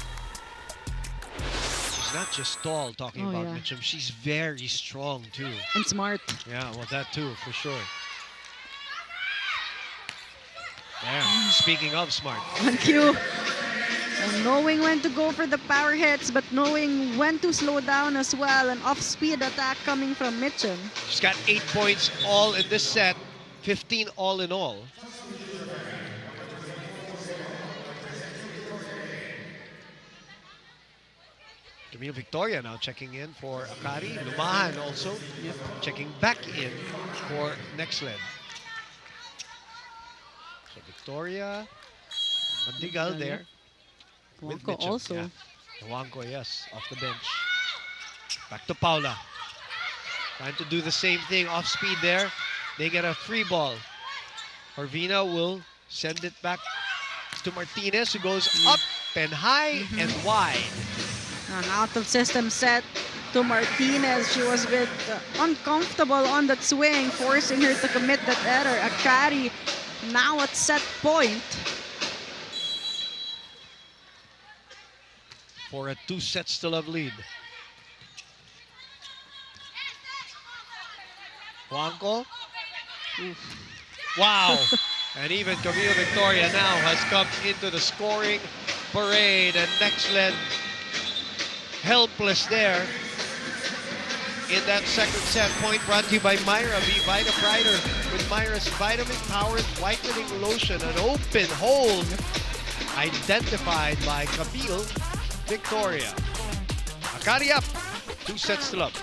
She's not just tall talking Oh, about yeah. Mitchum, she's very strong too. And smart. Yeah, well that too, for sure. There, speaking of smart. Thank you. And knowing when to go for the power hits, but knowing when to slow down as well. An off-speed attack coming from Mitchum. She's got 8 points all in this set, 15 all in all. Camille Victoria now checking in for Akari. Lumahan also checking back in for Nexled. So Victoria, Mandigal there. With Juanco Mitchum, also. yeah. Juanco, yes, off the bench. Back to Paula. Trying to do the same thing off speed there. They get a free ball. Corvina will send it back to Martinez, who goes up and high and wide. An out-of-system set to Martinez. She was a bit uncomfortable on that swing, forcing her to commit that error. Akari now at set point. For a 2 sets to love lead. Juanco. Wow. And even Camille Victoria now has come into the scoring parade, and Nexled helpless there in that second set. Point brought to you by Myra. Be Vita Brighter with Myra's vitamin-powered whitening lotion. An open hold identified by Camille Victoria. Akari up. 2 sets to love.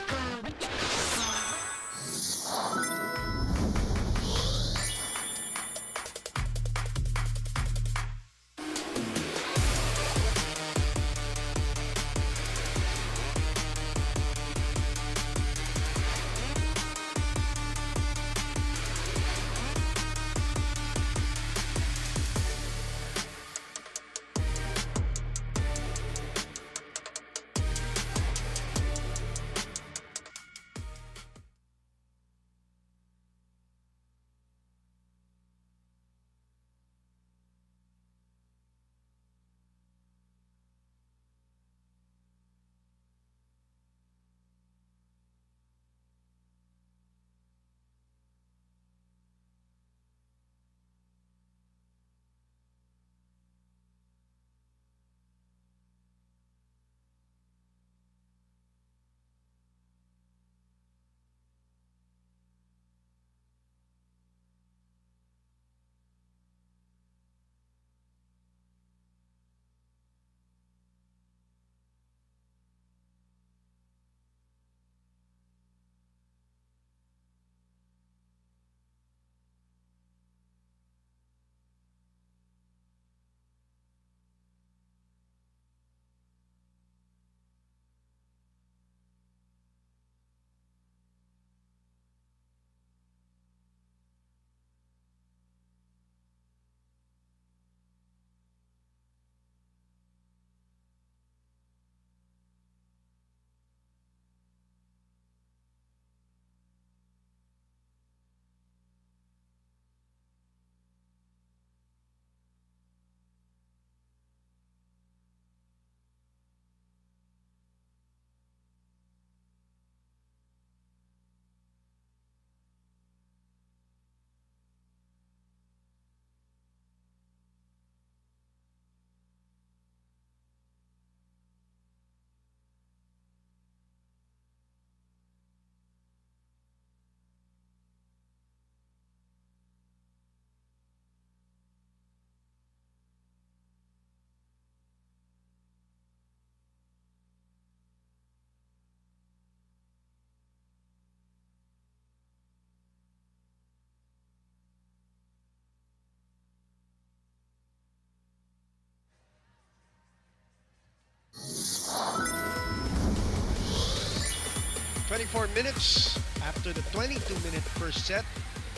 "24 minutes after the 22-minute first set.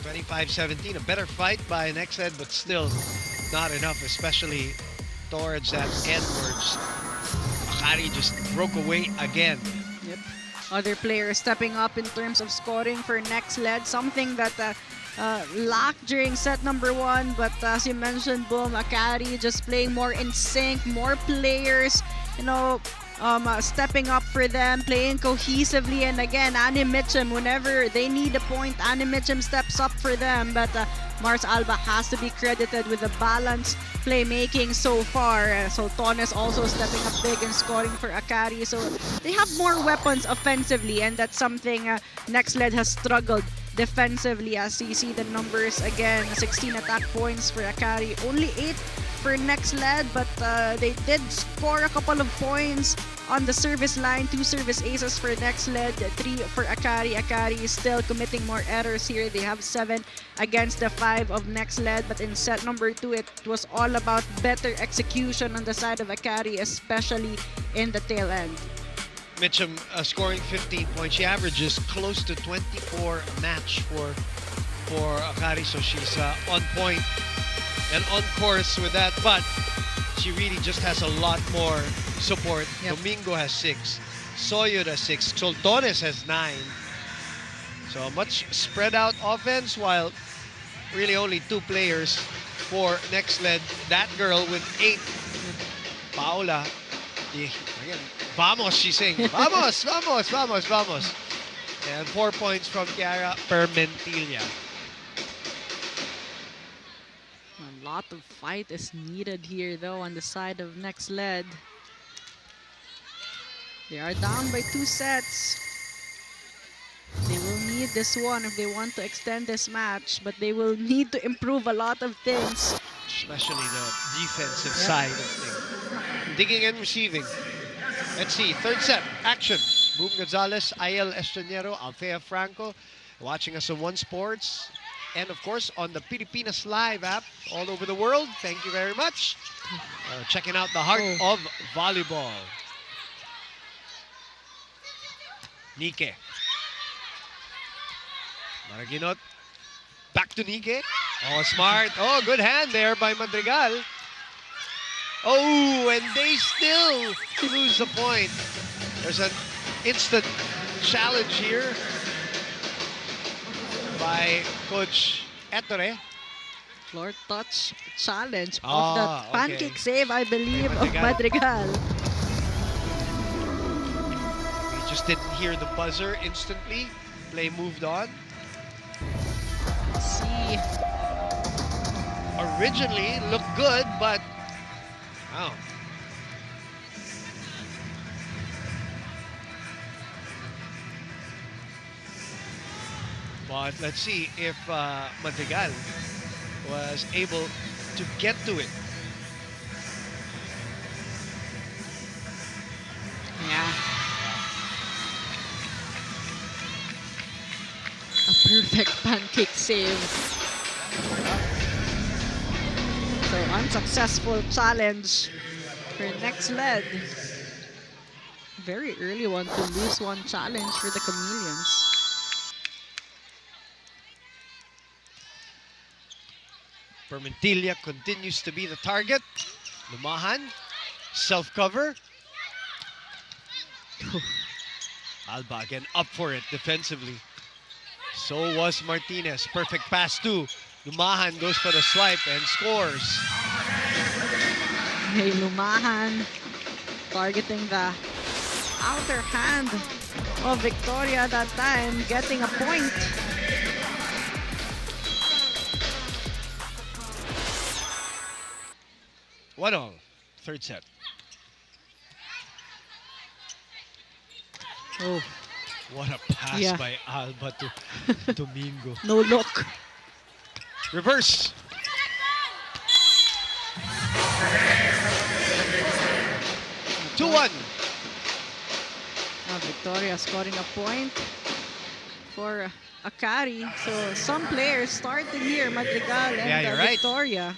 25-17, a better fight by NXLED, but still not enough, especially towards that endwards. Akari just broke away again. Yep. Other players stepping up in terms of scoring for Nexled, something that lacked during set number 1. But as you mentioned, Boom, Akari just playing more in sync, more players, stepping up for them, playing cohesively. And again, Annie Mitchum, whenever they need a point, Annie Mitchum steps up for them. But Mars Alba has to be credited with the balanced playmaking so far. So Tones also stepping up big and scoring for Akari. So they have more weapons offensively, and that's something Nexled has struggled defensively. As you see the numbers again, 16 attack points for Akari, only 8 for Nexled, but they did score a couple of points on the service line. 2 service aces for Nexled, 3 for Akari. Akari is still committing more errors here. They have 7 against the 5 of Nexled, but in set number 2, it was all about better execution on the side of Akari, especially in the tail end. Mitchum scoring 15 points. She averages close to 24 a match for Akari, so she's on point and on course with that. But she really just has a lot more support. Yep. Domingo has 6, Soyud has 6, Soltones has 9. So a much spread out offense, while really only 2 players for Nexled. That girl with 8, Paula. Again, vamos, she's saying. Vamos, vamos, vamos, vamos. And 4 points from Chiara Permentilla. A lot of fight is needed here, though, on the side of NXLED. They are down by 2 sets. They will need this one if they want to extend this match, but they will need to improve a lot of things. Especially the defensive side of things. Digging and receiving. Let's see, third set, action. Boom Gonzalez, Ayel Estranero, Althea Franco, watching us on One Sports. And of course, on the Pilipinas Live app all over the world. Thank you very much. Checking out the heart of volleyball. Nike. Maraginot. Back to Nike. Oh, smart. Oh, good hand there by Madrigal. Oh, and they still lose the point. There's an instant challenge here by Coach Ettore. Floor touch challenge of Ah, the pancake save, I believe, of Madrigal. Madrigal. We just didn't hear the buzzer instantly. Play moved on. Let's see. Originally looked good, but wow. But let's see if Madrigal was able to get to it. Yeah. A perfect pancake save. So unsuccessful challenge for NXLED. Very early one to lose one challenge for the Chameleons. Permentilla continues to be the target. Lumahan, self-cover. Alba again up for it defensively. So was Martinez. Perfect pass too. Lumahan goes for the swipe and scores. Hey, Lumahan targeting the outer hand of Victoria that time, getting a point. One all. Third set. Oh, What a pass Yeah. by Alba to Domingo. no look. Reverse. Two one. Now Victoria scoring a point for Akari. So some players starting here, Madrigal and Yeah, you're right. Victoria.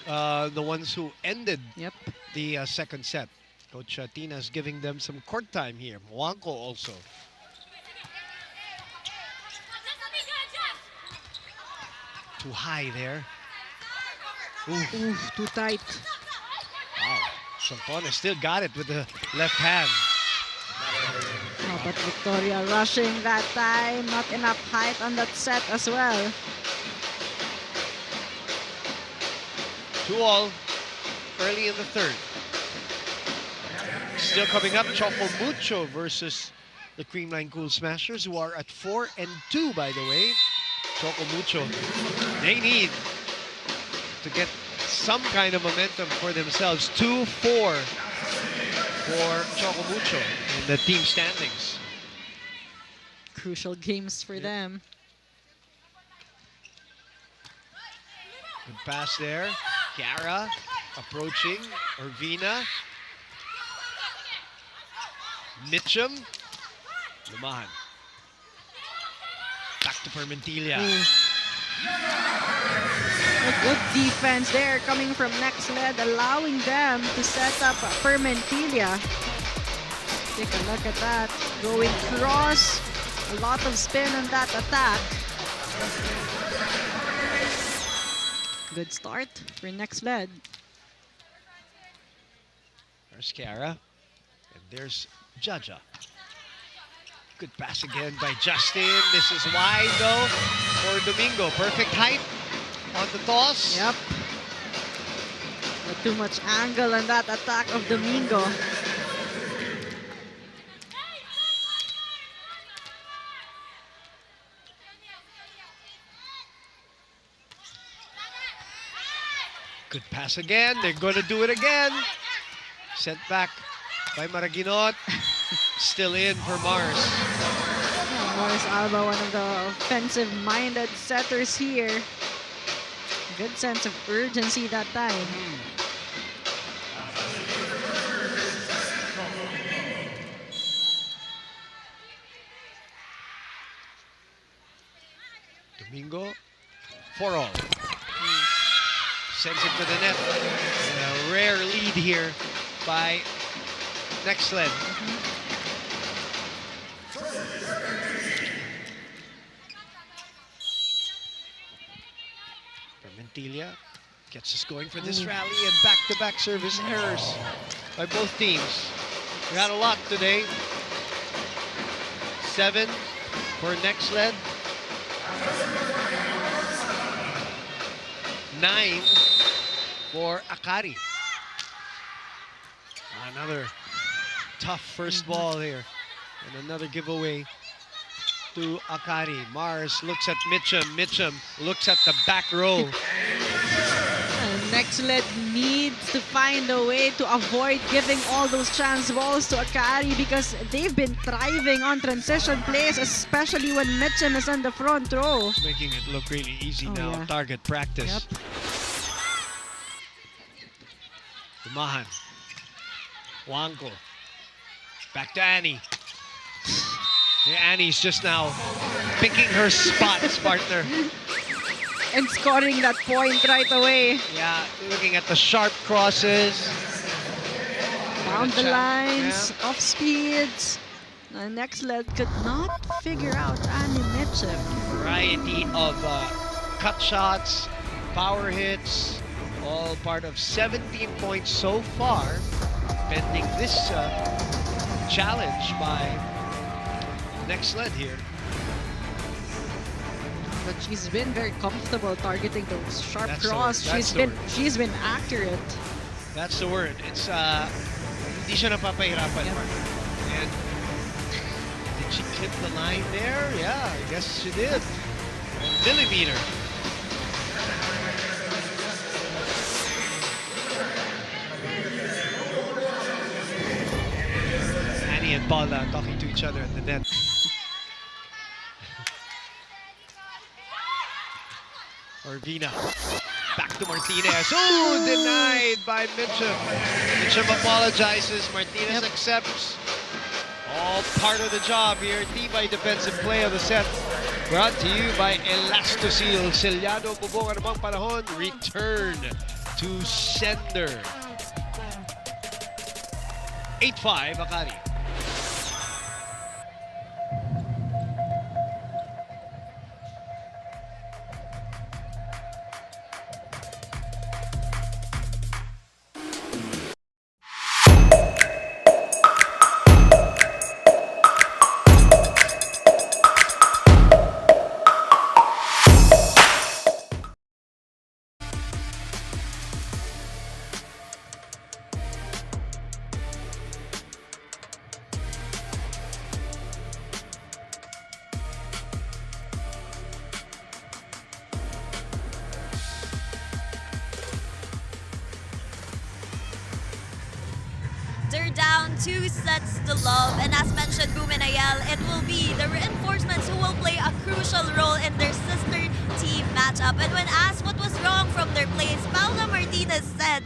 The ones who ended Yep. the second set. Coach Tina's giving them some court time here. Moanco also. Too high there. Ooh, Ooh, too tight. wow. Soltones still got it with the left hand. Oh, but Victoria rushing that time. Not enough height on that set as well. 2-all early in the third. Still coming up, Choco Mucho versus the Creamline Cool Smashers, who are at 4-2, by the way. Choco Mucho, they need to get some kind of momentum for themselves. 2-4 for Choco Mucho in the team standings. Crucial games for them. Good pass there. Chiara approaching. Irvina. Mitchum. Lumahan. Back to Permentilla. A good defense there coming from NXLED, allowing them to set up Permentilla. Take a look at that. Going cross. A lot of spin on that attack. Good start for Nexled. There's Kiara. And there's Jaja. Good pass again by Justin. This is wide though for Domingo. Perfect height on the toss. Yep. Not too much angle on that attack of Domingo. Good pass again. They're going to do it again. Sent back by Maraginot. Still in for Mars. Yeah, Morris Alba, one of the offensive-minded setters here. Good sense of urgency that time. Domingo for all. Sends it to the net. And a rare lead here by Nexled. Permentilia gets us going for this rally, and back-to-back service errors by both teams. We got a lot today. 7 for Nexled. 9 for Akari. Another tough first ball here. And another giveaway to Akari. Mars looks at Mitchum. Mitchum looks at the back row. Nexled needs to find a way to avoid giving all those chance balls to Akari because they've been thriving on transition plays, especially when Mitchum is on the front row. Making it look really easy now. Yeah. Target practice. Yep. Mahan. Wanko. Back to Annie. Annie's just now picking her spots, partner. And scoring that point right away. Yeah, looking at the sharp crosses. Down the Good shot. lines, Yeah. off speeds. The Nexled could not figure out Annie Mitchum. Variety of cut shots, power hits, all part of 17 points so far, pending this challenge by Nexled here. But she's been very comfortable targeting those sharp That's the cross. word. That's the word. She's been accurate. That's the word. It's hindi siya napapahirapan. Yep. And did she clip the line there? Yeah, I guess she did. Millimeter. Annie and Paula talking to each other at the net. Orvina. Back to Martinez. Oh, denied by Mitchum. Mitchum apologizes. Martinez accepts. All part of the job here. Tibay defensive play of the set. Brought to you by Elastoseal. Sellado bubong anumang panahon. Return to sender. 8-5, Akari. They're down 2 sets to love, and as mentioned, Boom and Ayel, it will be the reinforcements who will play a crucial role in their sister team matchup. And when asked what was wrong from their plays, Paula Martinez said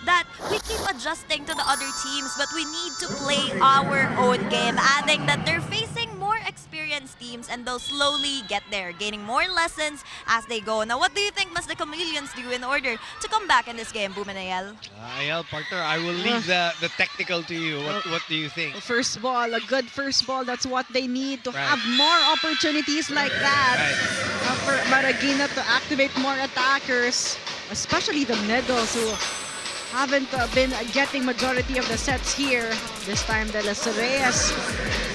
that we keep adjusting to the other teams, but we need to play our own game, adding that they're facing more experienced teams teams, and they'll slowly get there, gaining more lessons as they go. Now, what do you think must the Chameleons do in order to come back in this game, Bumanayel? Ayel, partner, I will leave the technical to you. What do you think? First ball, a good first ball. That's what they need to Right. have more opportunities like that. Right. For Maragina to activate more attackers, especially the middles who haven't been getting majority of the sets here. This time, De Los Reyes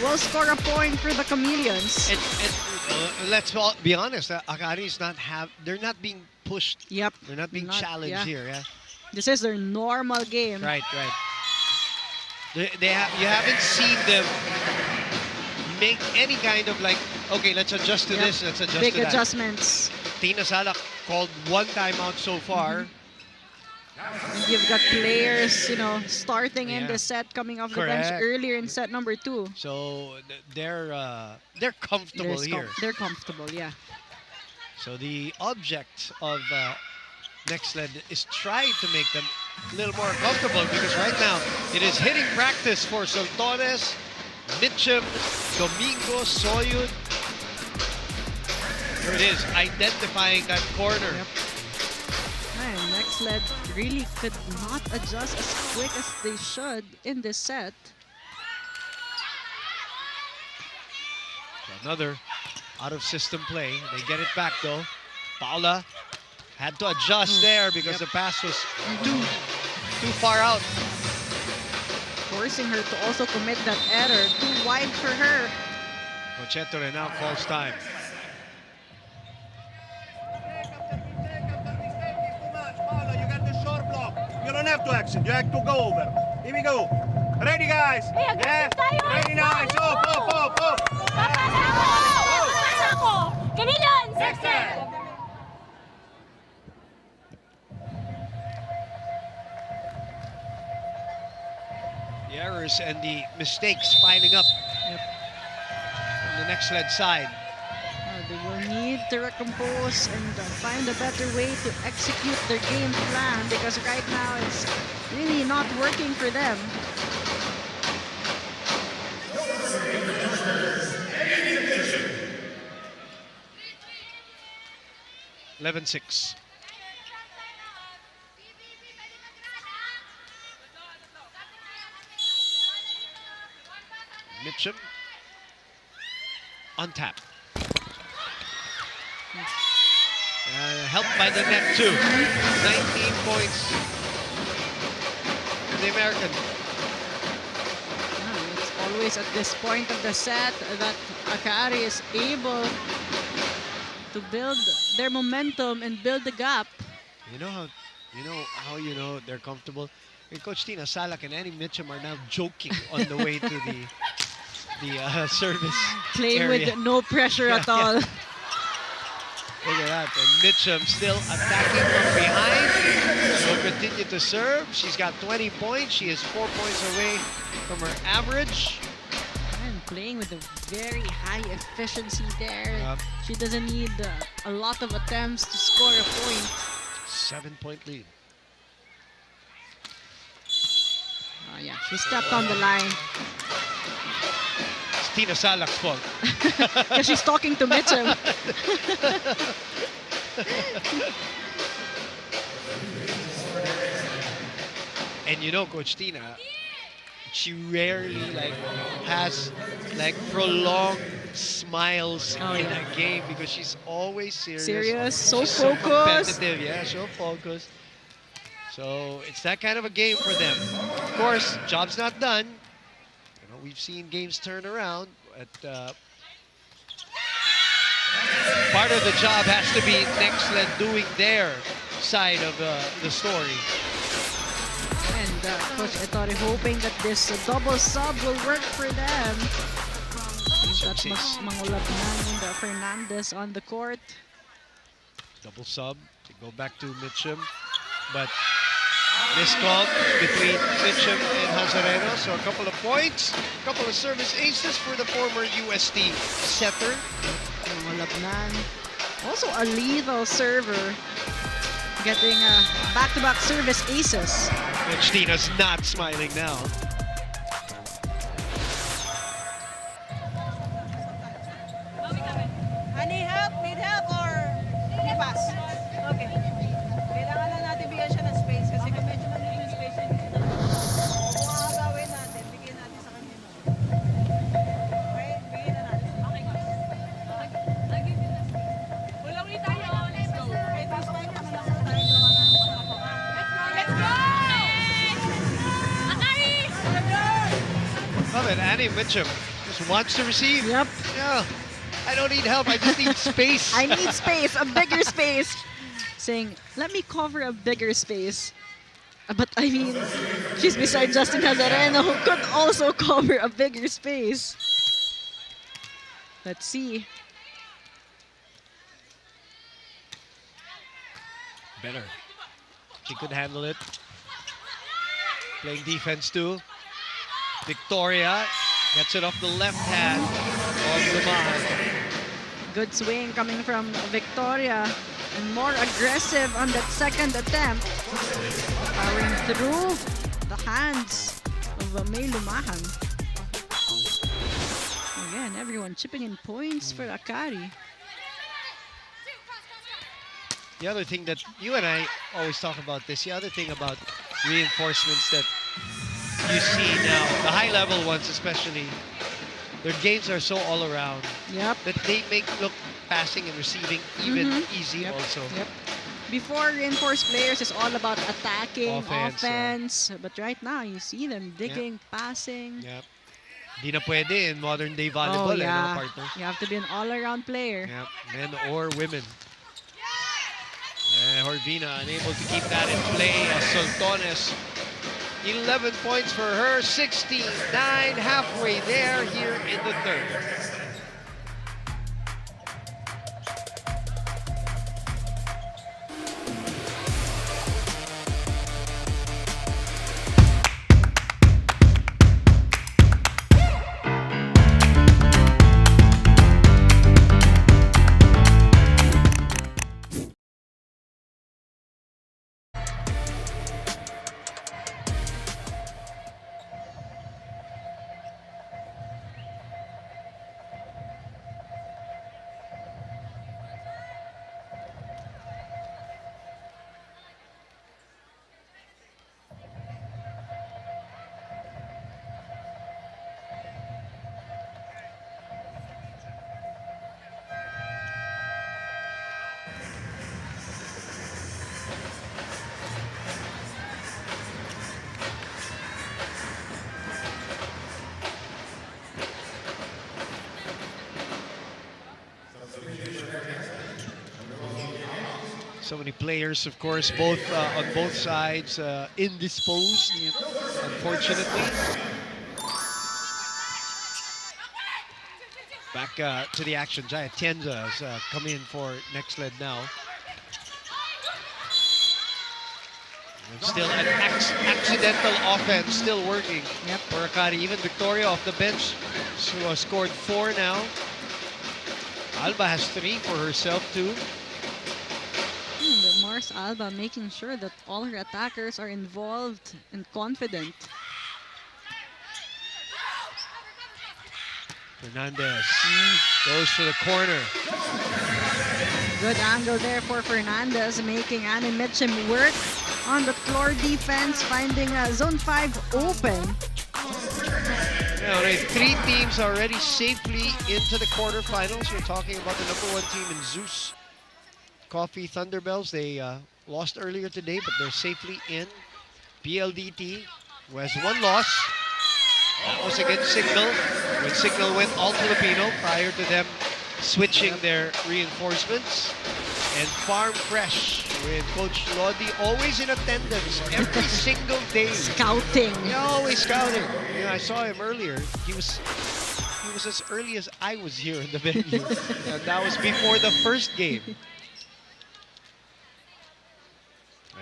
will score a point for the Chameleons. Let's be honest. Akari's they're not being pushed. Yep. They're not being Not- challenged yeah. here. Yeah. This is their normal game. Right. You haven't seen them make any kind of like, okay, let's adjust to Yep. this, let's adjust Big to that. adjustments. Tina Sala called one timeout so far. And you've got players, starting in Yeah. the set, coming off the bench Correct. earlier in set number 2. So they're comfortable here. They're comfortable, yeah. So the object of NXLED is trying to make them a little more comfortable, because right now it is hitting practice for Soltones, Mitchum, Domingo, Soyud. Here it is, identifying that corner. Yep. Man, NXLED really could not adjust as quick as they should in this set. Another out-of-system play. They get it back though. Paula had to adjust there because the pass was too far out. Forcing her to also commit that error. Too wide for her. Cochetore now calls time. Paula, you got the short block. You don't have to exit. You have to go over. Here we go. Ready, guys? Yeah. Ready, nice. Up. The errors and the mistakes piling up Yep. on the NXLED side. They will need to recompose and find a better way to execute their game plan, because right now it's really not working for them. (11-6). Mitchum on tap. Helped by the net too. 19 points for the American. It's always at this point of the set that Akari is able to build their momentum and build the gap. You know how they're comfortable? And Coach Tina Salak and Annie Mitchum are now joking on the way to the service Playing area. with no pressure at all. Look at that. And Mitchum still attacking from behind. She'll continue to serve. She's got 20 points. She is 4 points away from her average. And playing with a very high efficiency there. Yep. She doesn't need a lot of attempts to score a point. 7-point lead. Oh yeah, she stepped on the line. It's Tina Salak's fault. Because she's talking to Mitchum. And you know, Coach Tina, she rarely has prolonged smiles in a game, because she's always serious. So She's focused. So competitive, yeah, so focused. So it's that kind of a game for them. Of course, job's not done. You know, we've seen games turn around, but part of the job has to be NXLED doing their side of the story. And Coach Ettore hoping that this double sub will work for them. That's Mangulabnan and Fernandez on the court. Double sub to go back to Mitchum, but miscall between Mitchum and Hazareno. So a couple of points, a couple of service aces for the former UST setter. Mangulabnan, also a lethal server, getting back-to-back service aces. Coach Tina's not smiling now. it. Annie Mitchum just wants to receive. Yep. Yeah. I don't need help. I just need space. I need space, a bigger space. Saying, let me cover a bigger space. But I mean, she's beside Justin Hazareno, who could also cover a bigger space. Let's see. Better. She could handle it. Playing defense too. Victoria gets it off the left hand of Lumahan. Good swing coming from Victoria. And more aggressive on that second attempt. Powering through the hands of May Lumahan. Again, everyone chipping in points for Akari. The other thing that you and I always talk about this, the other thing about reinforcements that you see now, the high level ones especially, their games are so all around Yep. that they make look passing and receiving even easy Yep. also. Yep. Before, reinforced players is all about attacking, Offense, offense. But right now, you see them digging, passing. Yep. Di na pwede in modern day volleyball, Oh, yeah. partner? You have to be an all-around player. Yep. Men or women. Horvina unable to keep that in play as Soltones. 11 points for her, 69 halfway there here in the third. So many players, of course, both on both sides, indisposed, unfortunately. Back to the action. Jaya Tienza has come in for Nexled now. And still an accidental offense, still working for Akari. Even Victoria off the bench, so scored 4 now. Alba has 3 for herself too. But Mars Alba making sure that all her attackers are involved and confident. Fernandez goes to the corner. Good angle there for Fernandez, making Annie Mitchum work on the floor defense, finding Zone 5 open. Now, 3 teams already safely into the quarterfinals. We're talking about the #1 team in Zeus Coffee Thunderbells. They lost earlier today, but they're safely in. PLDT, who has 1 loss. That was against Signal, when Signal went all Filipino prior to them switching their reinforcements. And Farm Fresh with Coach Lodi, always in attendance every single day. Scouting. Yeah, always scouting. Yeah, I saw him earlier. He was as early as I was here in the venue. And that was before the first game.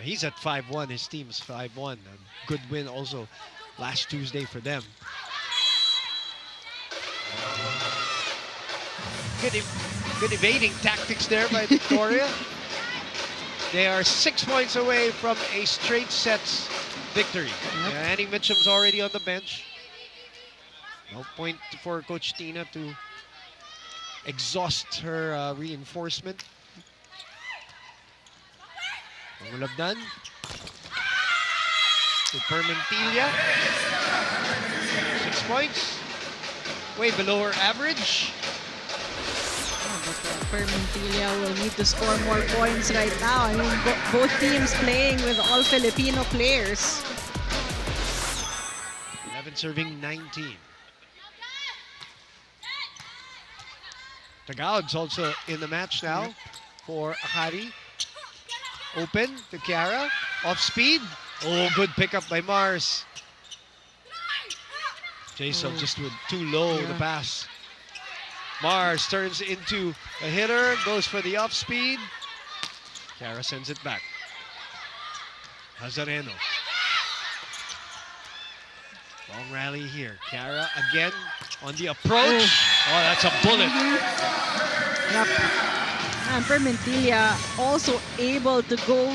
He's at 5-1. His team's 5-1. A good win also last Tuesday for them. Good evading tactics there by Victoria. They are 6 points away from a straight sets victory. Annie Mitchum's already on the bench. No point for Coach Tina to exhaust her reinforcement. Mulabdan to Permentilia. 6 points. Way below her average. Permentilia will need to score more points right now. I mean, both teams playing with all Filipino players. 11 serving 19. Tagalog's also in the match now for Akari. Open to Kiara. Off speed. Oh, good pickup by Mars. Jason just went too low the pass. Mars turns into a hitter. Goes for the off speed. Kiara sends it back. Hazareno. Long rally here. Kiara again on the approach. Oh, that's a bullet. Yep. And Permentilla also able to go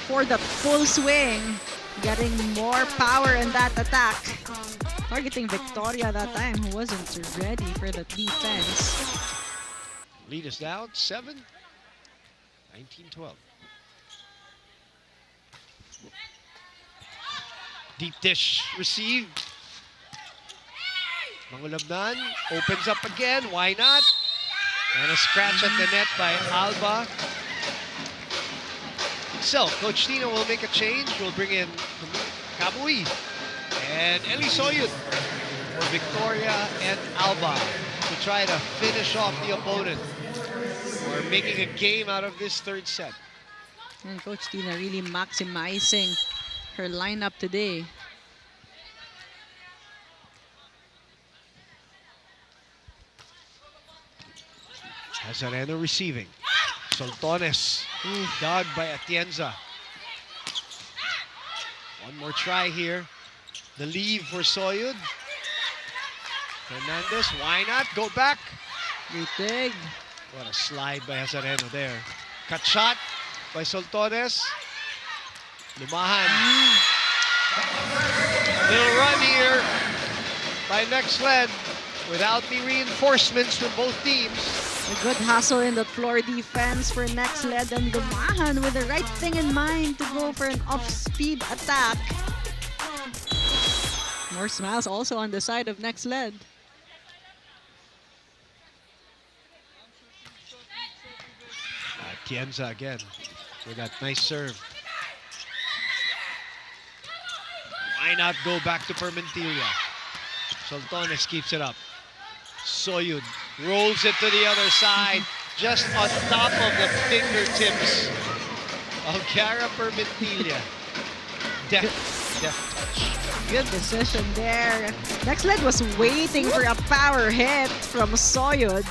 for the full swing, getting more power in that attack. Targeting Victoria that time, who wasn't ready for the defense. Lead is down 7. 19-12. Deep dish received. Mangulabnan opens up again. Why not? And a scratch at the net by Alba. So, Coach Tino will make a change. We'll bring in Kamui and Elisoyud for Victoria and Alba to try to finish off the opponent. We're making a game out of this third set. And Coach Tina really maximizing her lineup today. Hazareno receiving. Soltones dug by Atienza. One more try here. The leave for Soyud. Hernandez, why not? Go back. Big. What a slide by Hazareno there. Cut shot by Soltones. Lumahan. Little run here by Nexled without the reinforcements from both teams. A good hustle in the floor defense for Nexled, and Lumahan with the right thing in mind to go for an off-speed attack. More smiles also on the side of Nexled. Atienza again with that nice serve. Why not go back to Permentilla? Soltones keeps it up. Soyud rolls it to the other side, just on top of the fingertips of Kiara Permentilla. Deft touch. Good decision there. Nexled was waiting for a power hit from Soyud.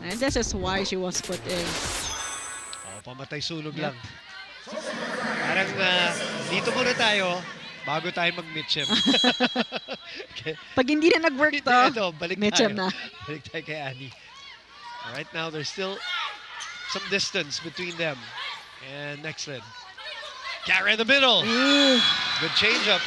And this is why she was put in. Oh, pamatay sunog lang. Parang dito muna tayo bago tayo mag-mitchem. Okay. Pag hindi na nag-work to, Ito, balik mitchem tayo. na. Balik tayo kay Annie. Right now, there's still some distance between them and Nexled. Kiara in the middle. Ooh. Good changeup.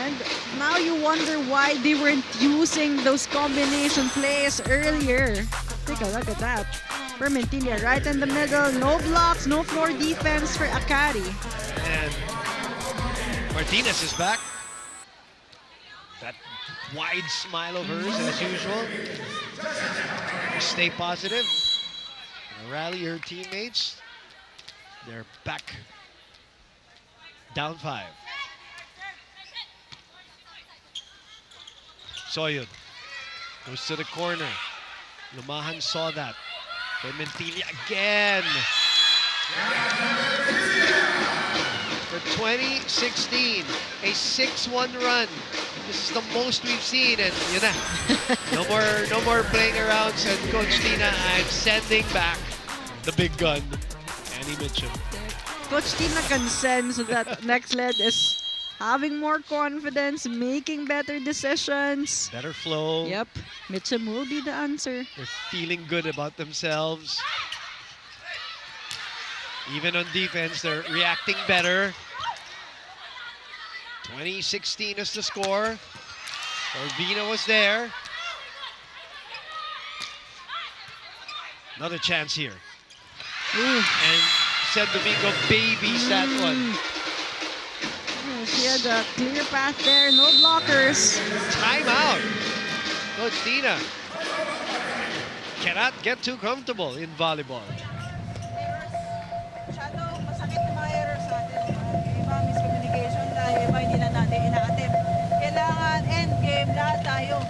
And now you wonder why they weren't using those combination plays earlier. Take a look at that. Permentilla right in the middle. No blocks, no floor defense for Akari. And Martinez is back. That wide smile of hers as usual. Stay positive. Rally her teammates. They're back. Down 5. Soyud goes to the corner. Lumahan saw that. Permentilla again. For 2016, a 6-1 run. This is the most we've seen, and yun na. No more playing around, said Coach Tina. I'm sending back the big gun, Annie Mitchell. Coach Tina can sense that Nexled is having more confidence, making better decisions. Better flow. Yep, Mitchum will be the answer. They're feeling good about themselves. Even on defense, they're reacting better. 2016 is the score. Orvina was there. Another chance here. Ooh. And San Domingo babies that one. She had a clear path there, no blockers. Timeout. Coach Tina cannot get too comfortable in volleyball. Masyado masakit na mga errors natin. Iba miscommunication dahil iba hindi na natin ina-attempt. Kailangan end game lahat tayo.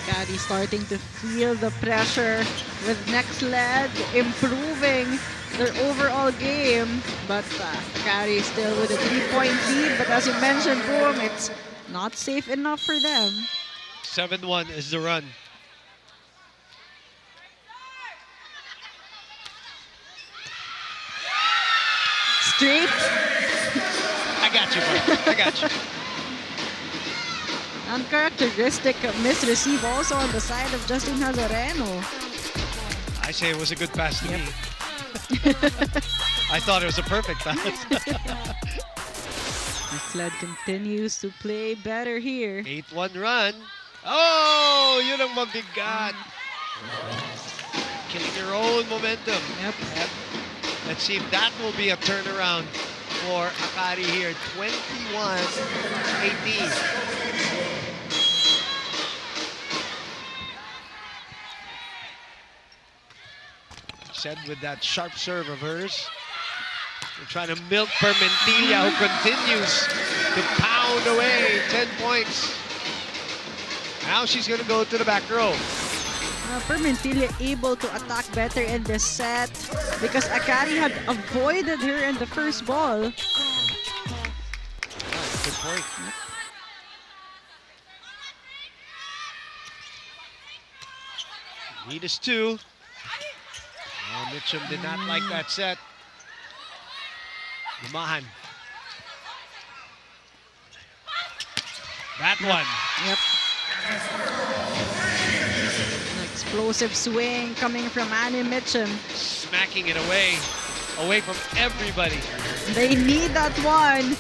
Akari starting to feel the pressure with Nexled improving their overall game. But Akari still with a 3-point lead. But as you mentioned, Boom, it's not safe enough for them. 7-1 is the run. Straight. I got you, bro. I got you. Uncharacteristic misreceive also on the side of Justin Hazareno. I say it was a good pass to me. I thought it was a perfect pass. Nexled continues to play better here. 8-1 run. Oh, yun ang mabigat. Killing your own momentum. Yep. Let's see if that will be a turnaround for Akari here. 21-18. Said with that sharp serve of hers. We're trying to milk Permentilla, who continues to pound away. 10 points. Now she's going to go to the back row. Permentilla able to attack better in this set because Akari had avoided her in the first ball. Good point. Lead is 2. Oh, Mitchum did not like that set. Lumahan. That one. Yep. An explosive swing coming from Annie Mitchum. Smacking it away from everybody. They need that one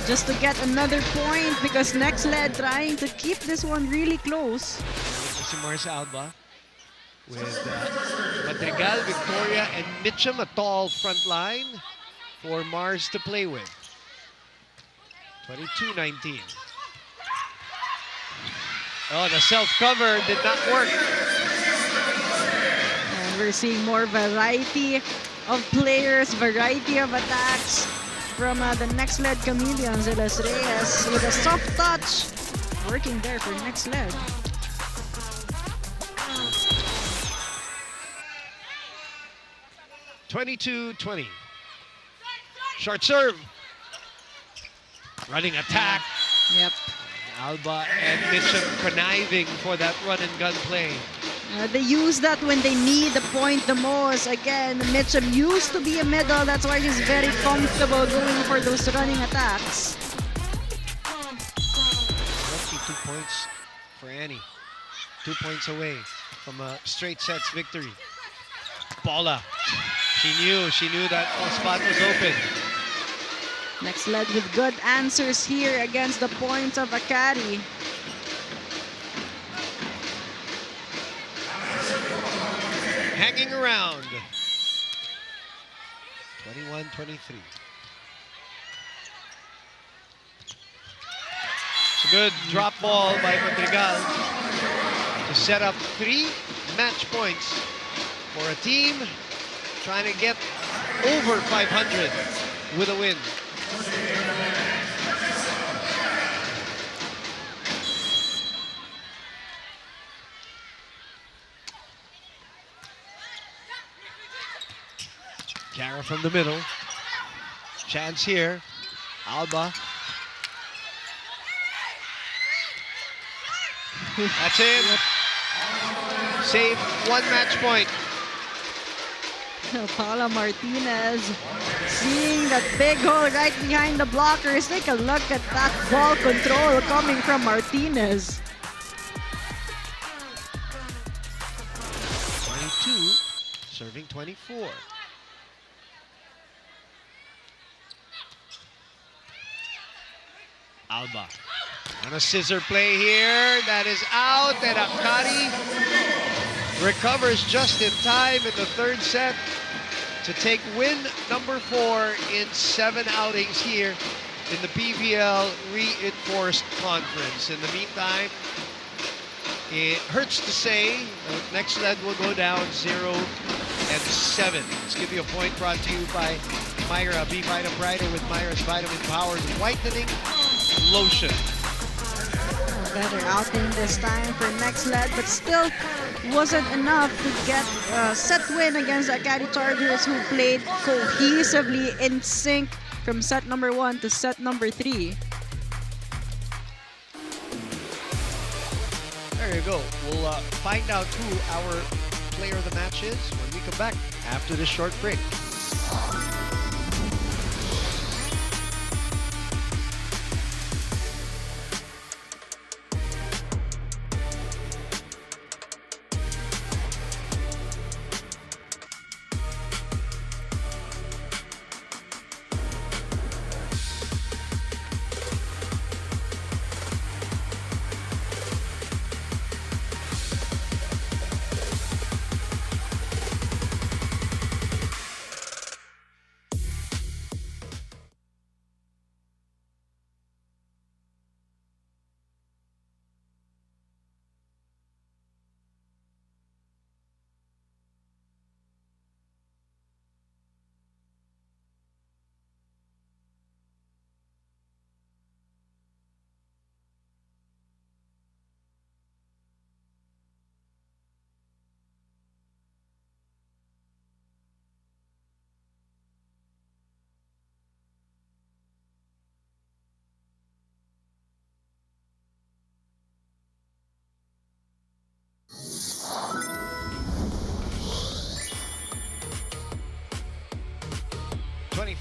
just to get another point because Nexled trying to keep this one really close. Si Mars Alba with Madrigal, Victoria, and Mitchum, a tall front line for Mars to play with. 22-19. Oh, the self-cover did not work. And we're seeing more variety of players, variety of attacks from the Nexled Chameleons. Elas Reyes with a soft touch working there for Nexled. (22-20). Short serve. Running attack. Yep. Alba and Mitchum conniving for that run and gun play. They use that when they need the point the most. Again, Mitchum used to be a middle. That's why he's very comfortable going for those running attacks. 22 points for Annie. 2 points away from a straight sets victory. Paula. She knew that spot was open. Nexled with good answers here against the points of Akari. Hanging around. 21-23. It's a good drop ball by Madrigal to set up 3 match points for a team trying to get over 500 with a win. Kara from the middle. Chance here. Alba. That's it. Save 1 match point. Paula Martinez seeing that big hole right behind the blockers. Take a look at that ball control coming from Martinez. 22, serving 24. Alba on a scissor play here. That is out, and Akari recovers just in time in the 3rd set to take win number 4 in 7 outings here in the PVL Reinforced Conference. In the meantime, it hurts to say that Nexled will go down 0-7. Let's give you a point brought to you by Myra. Be Vita Brighter with Myra's Vitamin Powered Whitening Lotion. better outing this time for Nexled, but still wasn't enough to get a set win against the Akari Chargers, who played cohesively in sync from set number 1 to set number 3. There you go. We'll find out who our player of the match is when we come back after this short break.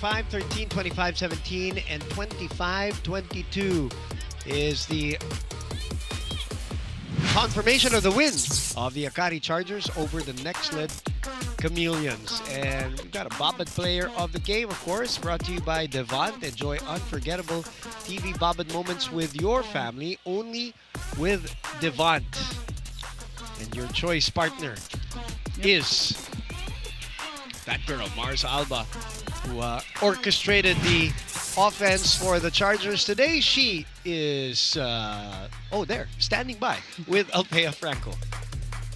(25-13, 25-17, and 25-22 is the confirmation of the win of the Akari Chargers over the NXLED Chameleons. And we've got a Bobbed player of the game, of course, brought to you by Devant. Enjoy unforgettable TV Bobbed moments with your family, only with Devant. And your choice partner is that girl, Mars Alba, who orchestrated the offense for the Chargers today. She is, standing by with Althea Franco.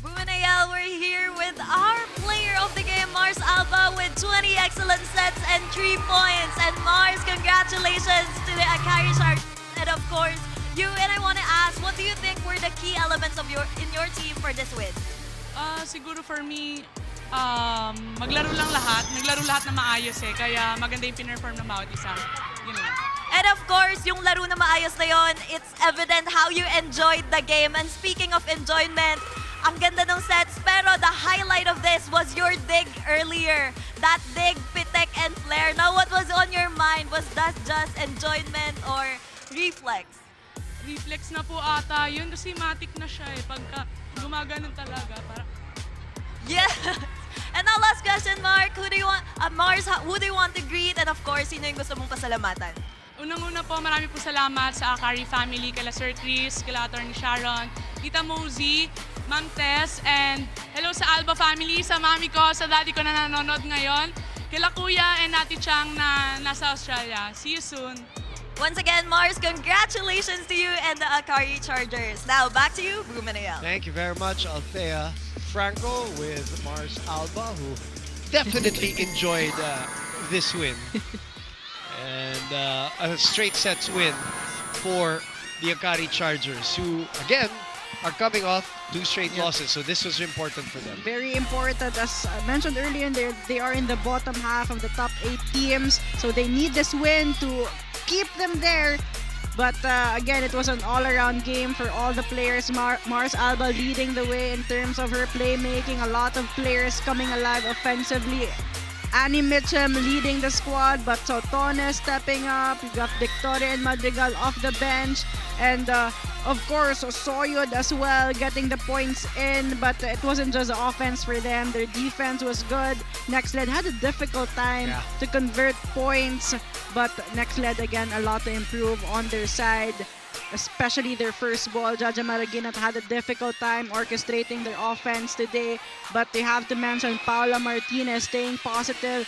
Bumanayal, we're here with our player of the game, Mars Alba, with 20 excellent sets and 3 points. And Mars, congratulations to the Akari Chargers. And of course, you. And I want to ask, what do you think were the key elements of your team for this win? Siguro for me, maglaro lang lahat. Naglaro lahat na maayos eh. Kaya maganda yung pinerform ng bawat isa. Yun lang. And of course, yung laro na maayos na yon, it's evident how you enjoyed the game. And speaking of enjoyment, ang ganda ng sets. Pero the highlight of this was your dig earlier. That dig, pitek, and flare. Now, what was on your mind? Was that just enjoyment or reflex? Reflex na po ata yun kasi matic na siya eh. Pagka gumaganon talaga. Yes. And now last question, Mark. Who do you want, Mars, who do you want to greet? And of course, sino yung gusto mong pasalamatan? Unang-una po, marami po salamat sa Akari family, kala Sir Chris, kala Atty. Sharon, Tita Mosey, Ma'am Tess, and hello sa Alba family, sa mami ko, sa daddy ko na nanonood ngayon, kila Kuya and Ate Chang na nasa Australia. See you soon. Once again, Mars, congratulations to you and the Akari Chargers. Now, back to you, Bumanayal. Thank you very much, Althea Franco, with Mars Alba, who definitely enjoyed this win. And a straight sets win for the Akari Chargers, who, again, are coming off 2 straight losses. So this was important for them. Very important. As I mentioned earlier, they are in the bottom half of the top 8 teams. So they need this win to keep them there. But again, it was an all-around game for all the players. Mars Alba leading the way in terms of her playmaking. A lot of players coming alive offensively. Annie Mitchum leading the squad, but Sotones stepping up. You got Victoria and Madrigal off the bench. And of course, Soyud as well getting the points in, but it wasn't just offense for them. Their defense was good. NXLED had a difficult time to convert points, but NXLED again a lot to improve on their side, especially their first ball. Jaja Maraginat had a difficult time orchestrating their offense today, but they have to mention Paula Martinez staying positive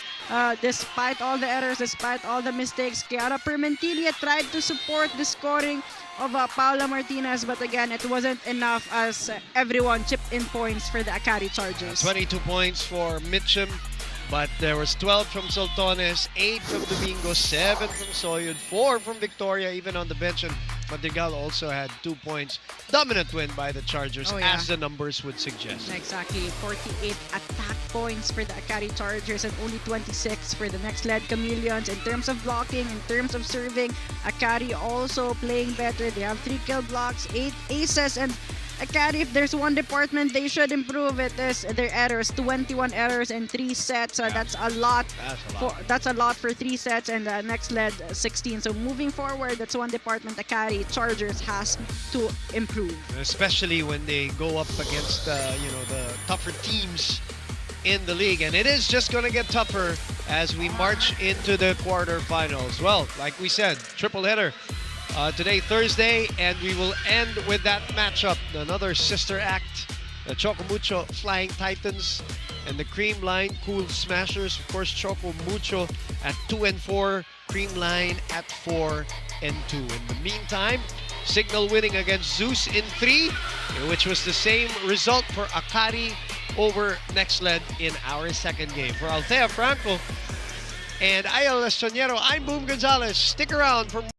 despite all the errors, despite all the mistakes. Chiara Permentilia tried to support the scoring of Paula Martinez, but again, it wasn't enough as everyone chipped in points for the Akari Chargers. 22 points for Mitchum, but there was 12 from Soltones, 8 from Domingo, 7 from Soyud, 4 from Victoria, even on the bench, and Madrigal also had 2 points. Dominant win by the Chargers, Oh, yeah. as the numbers would suggest. Exactly, 48 attack points for the Akari Chargers and only 26 for the NXLED Chameleons. In terms of blocking, in terms of serving, Akari also playing better. They have 3 kill blocks, 8 aces, and Akari, if there's one department they should improve, it is their errors. 21 errors in 3 sets. That's a lot. That's a lot for 3 sets, and NXLED 16. So moving forward, that's one department Akari Chargers has to improve. Especially when they go up against the tougher teams in the league, and it is just going to get tougher as we march into the quarterfinals. Well, like we said, triple header today, Thursday, and we will end with that matchup. Another sister act, the Choco Mucho Flying Titans and the Cream Line Cool Smashers. Of course, Choco Mucho at 2 and 4, Cream Line at 4 and 2. In the meantime, Signal winning against Zeus in 3, which was the same result for Akari over Nexled in our second game. For Althea Franco and Ayala Estonero, I'm Boom Gonzalez. Stick around for more.